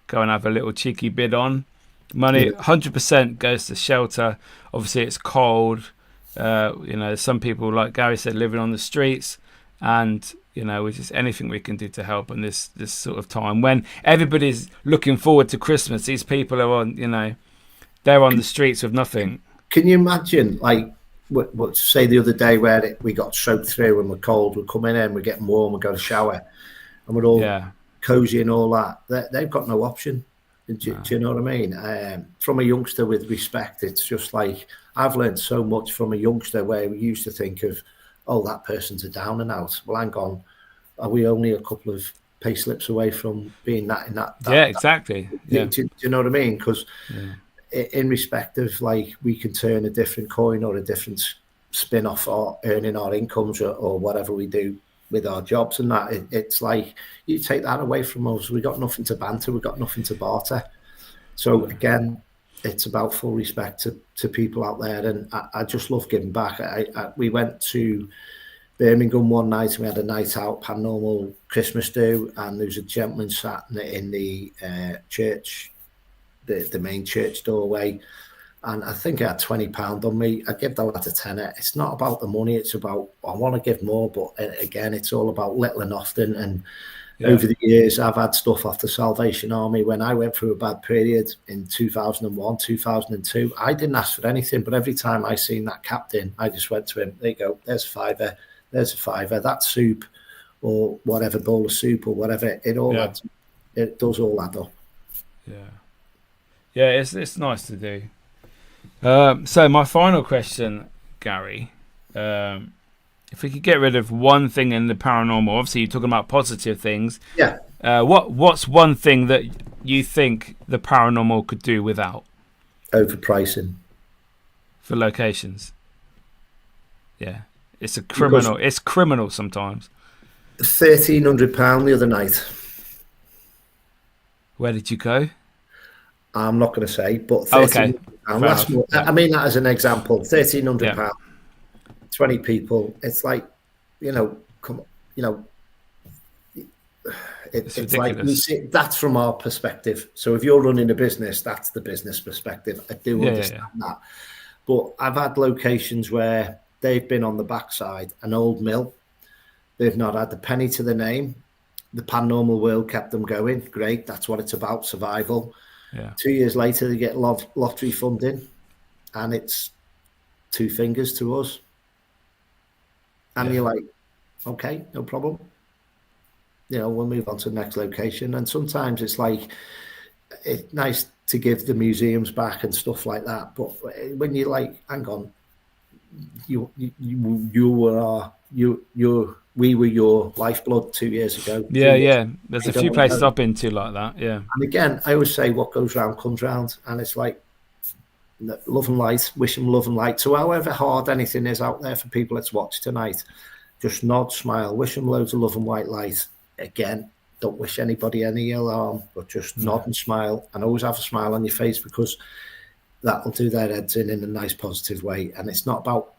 go and have a little cheeky bid on money, 100% goes to shelter. Obviously it's cold, some people, like Gary said, living on the streets, and which is anything we can do to help in this sort of time when everybody's looking forward to Christmas. These people are on they're on the streets with nothing. Can you imagine, like what say the other day where we got soaked through and we're cold, we're coming in, we're getting warm, we're going to shower, and we're all cozy and all that. They've got no option. Do you know what I mean? From a youngster, with respect, it's just like, I've learned so much from a youngster where we used to think of, oh, that person's a down and out. Well, hang on, are we only a couple of pay slips away from being that in that? Exactly. Do you know what I mean? Because in respect of, like, we can turn a different coin or a different spin off our earning our incomes or whatever we do with our jobs and that, it's like, you take that away from us, we got nothing to banter, we got nothing to barter. So again, it's about full respect to people out there, and I just love giving back. We went to Birmingham one night and we had a night out, paranormal Christmas do, and there was a gentleman sat in the church, the main church doorway, and I think I had £20 on me. I give the lad a tenner. It's not about the money. It's about, I want to give more, but again, it's all about little and often. And over the years, I've had stuff off the Salvation Army. When I went through a bad period in 2001, 2002, I didn't ask for anything, but every time I seen that captain, I just went to him, there you go, there's a fiver, that soup or whatever bowl of soup or whatever, it does all add up. Yeah, it's nice to do. So my final question, Gary, if we could get rid of one thing in the paranormal, obviously you're talking about positive things. Yeah. What's one thing that you think the paranormal could do without? Overpricing. For locations. Yeah. It's a criminal. It's criminal sometimes. £1,300 the other night. Where did you go? I'm not going to say, but okay. I mean that as an example. £1,300, 20 people. It's like, it's like we see, that's from our perspective. So if you're running a business, that's the business perspective. I do understand that. But I've had locations where they've been on the backside, an old mill. They've not had a penny to the name. The paranormal world kept them going. Great, that's what it's about, survival. Yeah. 2 years later, they get lottery funding, and it's two fingers to us. And you're like, okay, no problem. We'll move on to the next location. And sometimes it's like, it's nice to give the museums back and stuff like that. But when you're like, hang on, we were your lifeblood 2 years ago. Yeah. There's a few places I've been to like that. Yeah. And again, I always say what goes round comes round. And it's like, love and light, wish them love and light. So however hard anything is out there for people that's watched tonight, just nod, smile, wish them loads of love and white light. Again, don't wish anybody any ill harm, but just nod and smile, and always have a smile on your face, because that'll do their heads in a nice positive way. And it's not about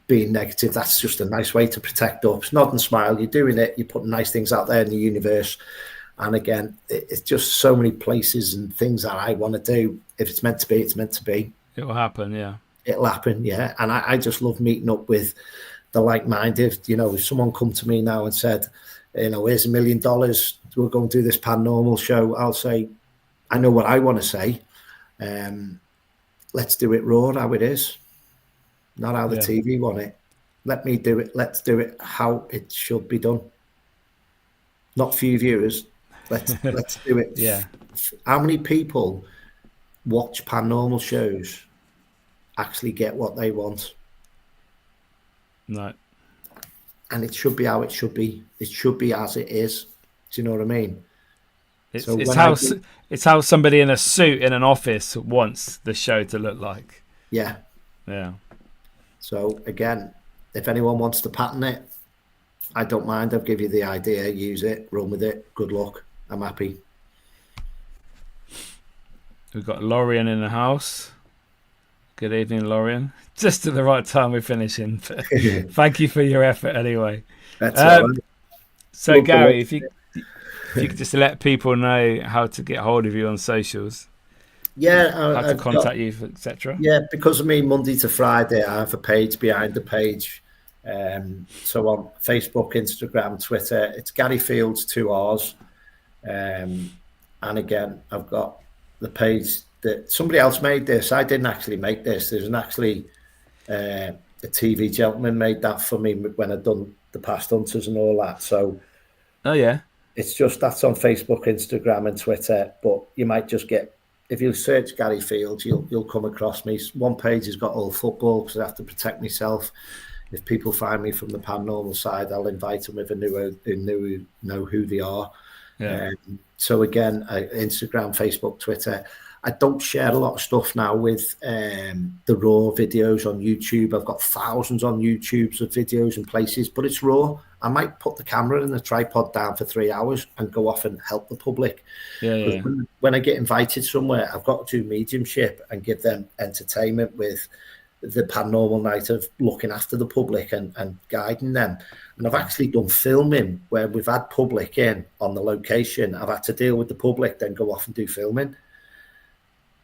being negative. That's just a nice way to protect us. Nod and smile, you're doing it, you're putting nice things out there in the universe. And again, it's just so many places and things that I want to do. If it's meant to be, it's meant to be. It will happen, yeah. It'll happen, yeah. And I just love meeting up with the like-minded. If someone come to me now and said, here's $1 million, we'll go and do this paranormal show, I'll say, I know what I want to say. Let's do it raw, how it is, not how the TV want it. Let me do it. Let's do it how it should be done. Not few viewers. Let's do it. Yeah. How many people watch paranormal shows actually get what they want? No. And it should be how it should be. It should be as it is. Do you know what I mean? It's how somebody in a suit in an office wants the show to look like. Yeah. Yeah. So again, if anyone wants to pattern it, I don't mind. I'll give you the idea, use it, run with it. Good luck. I'm happy. We've got Lorian in the house. Good evening, Lorian. Just at the right time we're finishing. Thank you for your effort anyway. That's all right. So Gary, if you could just let people know how to get hold of you on socials. Yeah. How to contact you, etc. Yeah, because of me, Monday to Friday, I have a page behind the page. So on Facebook, Instagram, Twitter, it's Garry Fields, 2 R's. And again, I've got the page that somebody else made this. I didn't actually make this. There's actually a TV gentleman made that for me when I'd done the Past Hunters and all that. So, it's just that's on Facebook, Instagram, and Twitter. But you might just get, if you search Garry Fields, you'll come across me. One page has got all football because I have to protect myself. If people find me from the paranormal side, I'll invite them if who know who they are. Yeah. So again, Instagram, Facebook, Twitter. I don't share a lot of stuff now with the raw videos on YouTube. I've got thousands on YouTube of videos and places, but it's raw. I might put the camera and the tripod down for 3 hours and go off and help the public. Yeah. When I get invited somewhere, I've got to do mediumship and give them entertainment with the paranormal night of looking after the public and guiding them. And I've actually done filming where we've had public in on the location. I've had to deal with the public, then go off and do filming.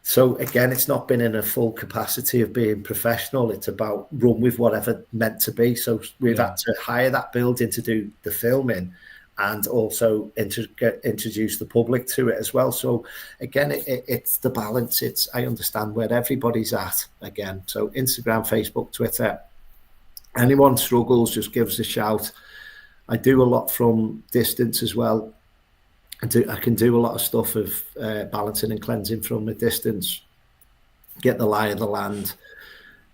So again, it's not been in a full capacity of being professional. It's about run with whatever meant to be. So we've had to hire that building to do the filming and also introduce the public to it as well. So again, it's the balance. I understand where everybody's at again. So Instagram, Facebook, Twitter, anyone struggles, just give us a shout. I do a lot from distance as well. I can do a lot of stuff of balancing and cleansing from a distance, get the lie of the land,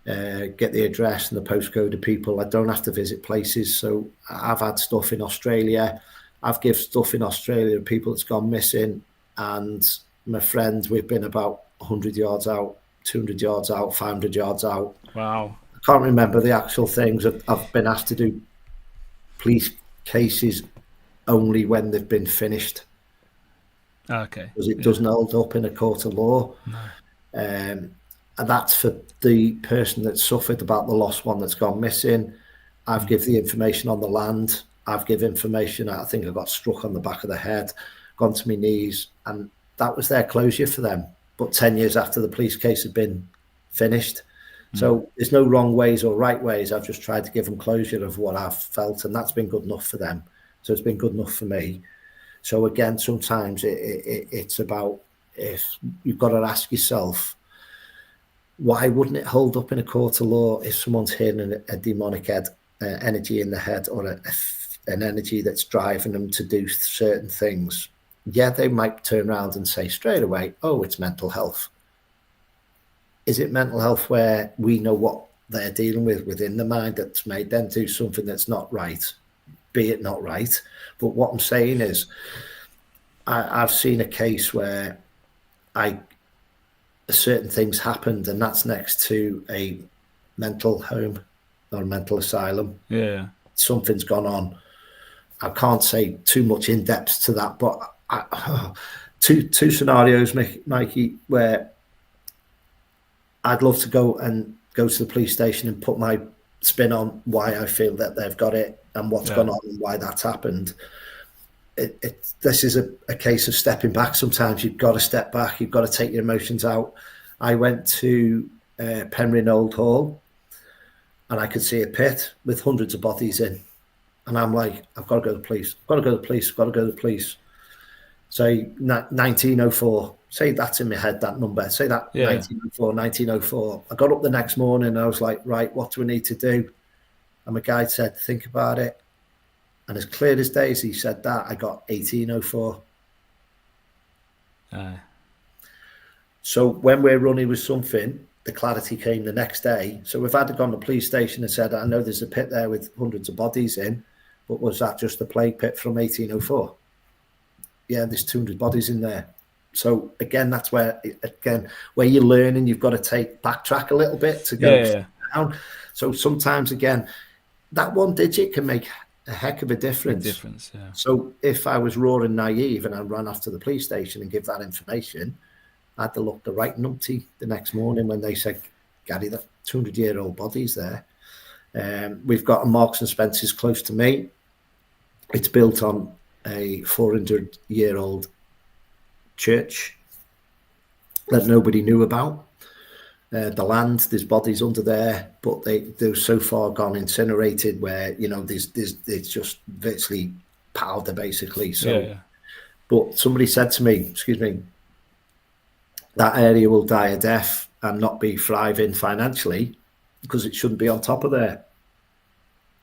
get the address and the postcode of people. I don't have to visit places. So I've had stuff in Australia. I've given stuff in Australia to people that's gone missing. And my friends, we've been about 100 yards out, 200 yards out, 500 yards out. Wow. I can't remember the actual things. I've been asked to do police cases only when they've been finished. Okay. Because it doesn't hold up in a court of law. No. And that's for the person that suffered about the lost one that's gone missing. I've given the information on the land. I've given information. I think I got struck on the back of the head, gone to my knees, and that was their closure for them. But 10 years after the police case had been finished. So there's no wrong ways or right ways. I've just tried to give them closure of what I've felt, and that's been good enough for them. So it's been good enough for me. So again, sometimes it's about, if you've got to ask yourself, why wouldn't it hold up in a court of law if someone's hearing a demonic energy in the head, or an energy that's driving them to do certain things? Yeah, they might turn around and say straight away, oh, it's mental health. Is it mental health where we know what they're dealing with within the mind that's made them do something that's not right, be it not right? But what I'm saying is, I've seen a case where certain things happened, and that's next to a mental home or a mental asylum. Yeah. Something's gone on. I can't say too much in depth to that, but two scenarios, Mikey, where I'd love to go to the police station and put my spin on why I feel that they've got it and what's gone on and why that's happened. This is a case of stepping back. Sometimes you've got to step back. You've got to take your emotions out. I went to Penryn Old Hall, and I could see a pit with hundreds of bodies in. And I'm like, I've got to go to the police. I've got to go to the police. I've got to go to the police. Say 1904. Say that's in my head, that number. Say that 1904, 1904. I got up the next morning and I was like, right, what do we need to do? And my guide said, think about it. And as clear as day as he said that, I got 1804. So when we're running with something, the clarity came the next day. So if I'd have gone to the police station and said, I know there's a pit there with hundreds of bodies in, but was that just a plague pit from 1804? Yeah, there's 200 bodies in there. So again, that's where you're learning, you've got to backtrack a little bit to go down. So sometimes, again, that one digit can make a heck of a difference. So if I was raw and naive and I ran off to the police station and give that information, I had to look the right numpty the next morning when they said, Garry, that 200-year-old body's there. We've got a Marks and Spencer's close to me. It's built on a 400-year-old church that nobody knew about. The land, there's bodies under there, but they're so far gone incinerated where, it's just virtually powder basically. So, but somebody said to me, excuse me, that area will die a death and not be thriving financially because it shouldn't be on top of there.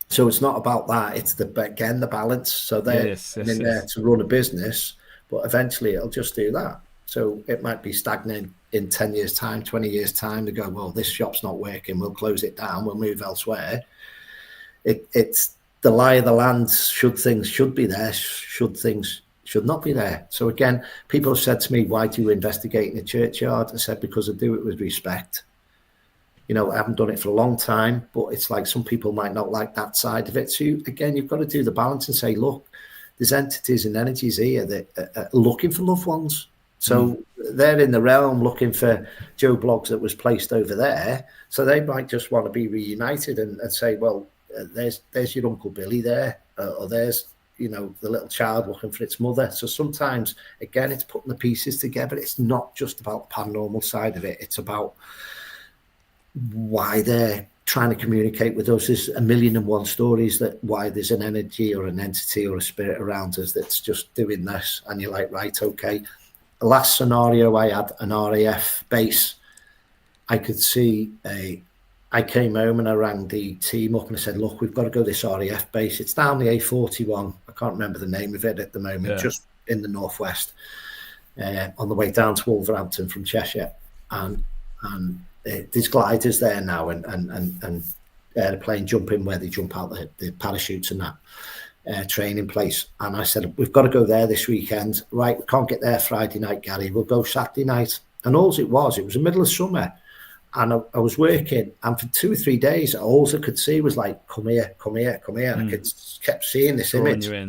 So it's not about that. It's the balance. So they're in there to run a business, but eventually it'll just do that. So it might be stagnant in 10 years' time, 20 years' time. They go, well, this shop's not working. We'll close it down. We'll move elsewhere. It's the lie of the land. Should things should be there? Should things should not be there? So again, people have said to me, why do you investigate in a churchyard? I said, because I do it with respect. I haven't done it for a long time, but it's like some people might not like that side of it. So again, you've got to do the balance and say, look, there's entities and energies here that are looking for loved ones. So they're in the realm looking for Joe Bloggs that was placed over there. So they might just want to be reunited and say, well, there's your Uncle Billy there, or there's, the little child looking for its mother. So sometimes, again, it's putting the pieces together. It's not just about the paranormal side of it. It's about why they're trying to communicate with us. There's 1,000,001 stories that why there's an energy or an entity or a spirit around us that's just doing this. And you're like, right, okay. The last scenario, I had an RAF base. I could see a I came home and I rang the team up and I said, look, we've got to go to this RAF base. It's down the A41. I can't remember the name of it at the moment, just in the northwest, on the way down to Wolverhampton from Cheshire. And there's gliders there now and airplane jumping where they jump out the parachutes and that training place. And I said, we've got to go there this weekend. Right, we can't get there Friday night, Garry. We'll go Saturday night. And all it was the middle of summer. And I was working, and for 2 or 3 days, all I could see was like, come here, come here, come here. And I kept seeing this image. Yeah.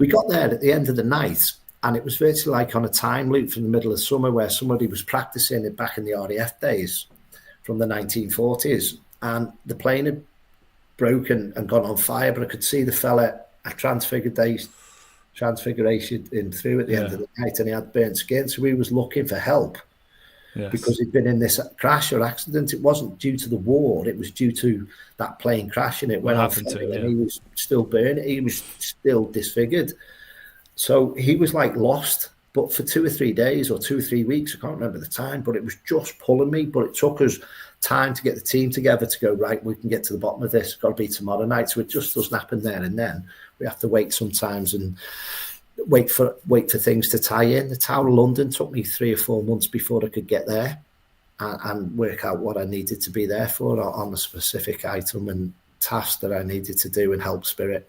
We got there at the end of the night, and it was virtually like on a time loop from the middle of summer where somebody was practicing it back in the RAF days from the 1940s. And the plane had broken and gone on fire, but I could see the fella at Transfiguration in through at the end of the night, and he had burnt skin. So he was looking for help. Yes. Because he'd been in this crash or accident. It wasn't due to the war, it was due to that plane crashing. It went off and he was still burning, he was still disfigured. So he was like lost. But for 2 or 3 days or 2 or 3 weeks, I can't remember the time, but it was just pulling me. But it took us time to get the team together to go, right, we can get to the bottom of this. It's got to be tomorrow night. So it just doesn't happen there and then. We have to wait sometimes and wait for things to tie in. The Tower of London took me 3 or 4 months before I could get there and work out what I needed to be there for on a specific item and task that I needed to do and help spirit.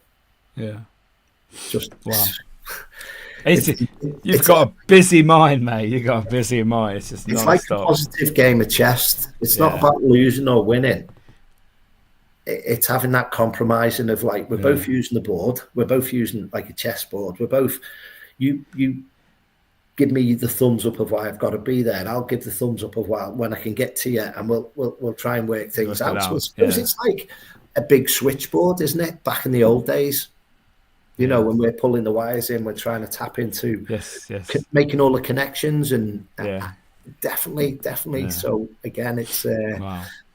Yeah. Just wow. You've got a busy mind, mate. You've got a busy mind. It's just it's like a positive game of chess. It's not about losing or winning. It's having that compromising of like, we're both using the board, we're both using like a chessboard, we're both, you give me the thumbs up of why I've got to be there, and I'll give the thumbs up of when I can get to you, and we'll try and work things out. So I suppose it's like a big switchboard, isn't it? Back in the old days, you know, when we're pulling the wires in, we're trying to tap into making all the connections and definitely. Yeah. So again, it's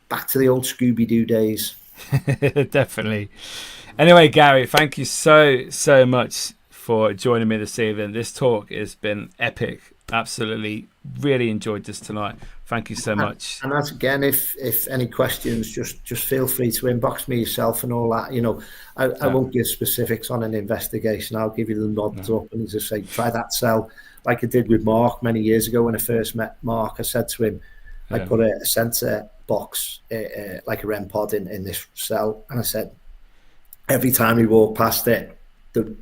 back to the old Scooby-Doo days. Definitely. Anyway, Garry, thank you so much for joining me this evening. This talk has been epic. Absolutely, really enjoyed this tonight. Thank you so much. And as again, if any questions, just feel free to inbox me yourself and all that. You know, I won't give specifics on an investigation. I'll give you the nods up and just say, try that cell, like I did with Mark many years ago when I first met Mark. I said to him, I put a sensor box, like a REM pod in this cell, and I said, every time he walked past it, the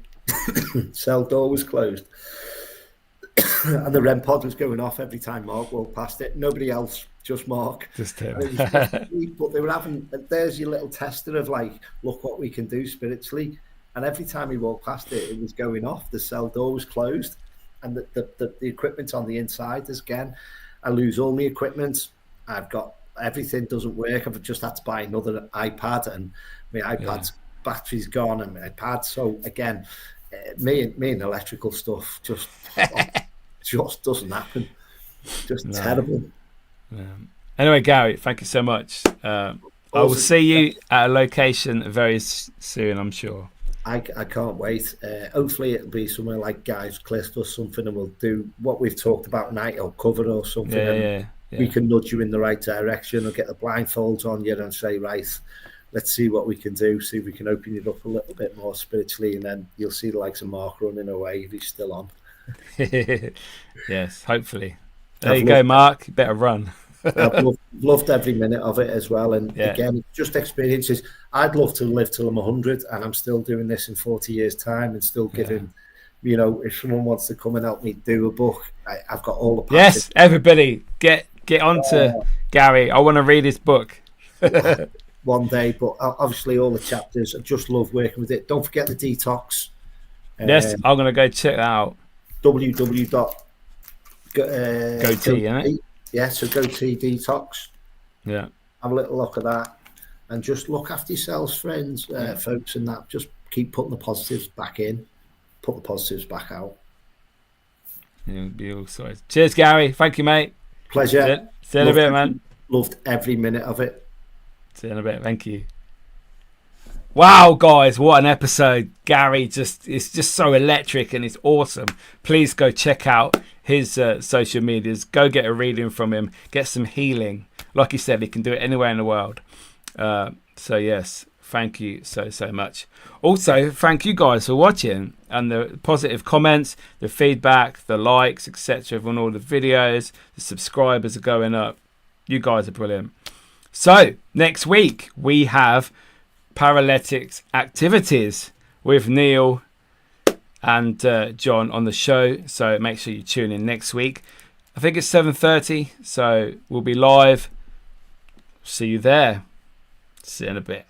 cell door was closed and the REM pod was going off every time Mark walked past it. Nobody else, just Mark. Just him. But they were having, there's your little tester of like, look what we can do spiritually. And every time he walked past it, it was going off. The cell door was closed, and the equipment on the inside is again. I lose all my equipment. I've got everything doesn't work. I've just had to buy another iPad, and my iPad's battery's gone, and my iPad. So again, me and electrical stuff just doesn't happen. Just terrible. Yeah. Anyway, Garry, thank you so much. I will see you at a location very soon, I'm sure. I can't wait. Hopefully it'll be somewhere like Guy's Cliff or something, and we'll do what we've talked about tonight, or cover or something. Yeah. We can nudge you in the right direction, or get the blindfolds on you and say, right, let's see what we can do, see if we can open it up a little bit more spiritually, and then you'll see the likes of Mark running away if he's still on. Yes, hopefully. There you go, Mark. You better run. I've loved every minute of it as well, and again, just experiences. I'd love to live till I'm 100, and I'm still doing this in 40 years' time, and still giving. You know, if someone wants to come and help me do a book, I've got all the package. Yes, everybody, get on to Garry. I want to read his book. One day, but obviously all the chapters. I just love working with it. Don't forget the detox. Yes, I'm going to go check that out. www. Goatee, innit? Yeah, so Goatee Detox. Yeah. Have a little look at that, and just look after yourselves, friends, folks, and that. Just keep putting the positives back in, put the positives back out. Yeah, be all sorted. Cheers, Garry. Thank you, mate. Pleasure. See you in a bit, man. Loved every minute of it. See you in a bit. Thank you. Wow, guys, what an episode. Garry it's just so electric and it's awesome. Please go check out his social medias. Go get a reading from him. Get some healing. Like he said, he can do it anywhere in the world. So, yes, thank you so much. Also, thank you guys for watching and the positive comments, the feedback, the likes, etc. on all the videos. The subscribers are going up. You guys are brilliant. So, next week, we have Paralytics Activities with Neil and John on the show. So make sure you tune in next week. I think it's 7:30, so we'll be live. See you there. See you in a bit.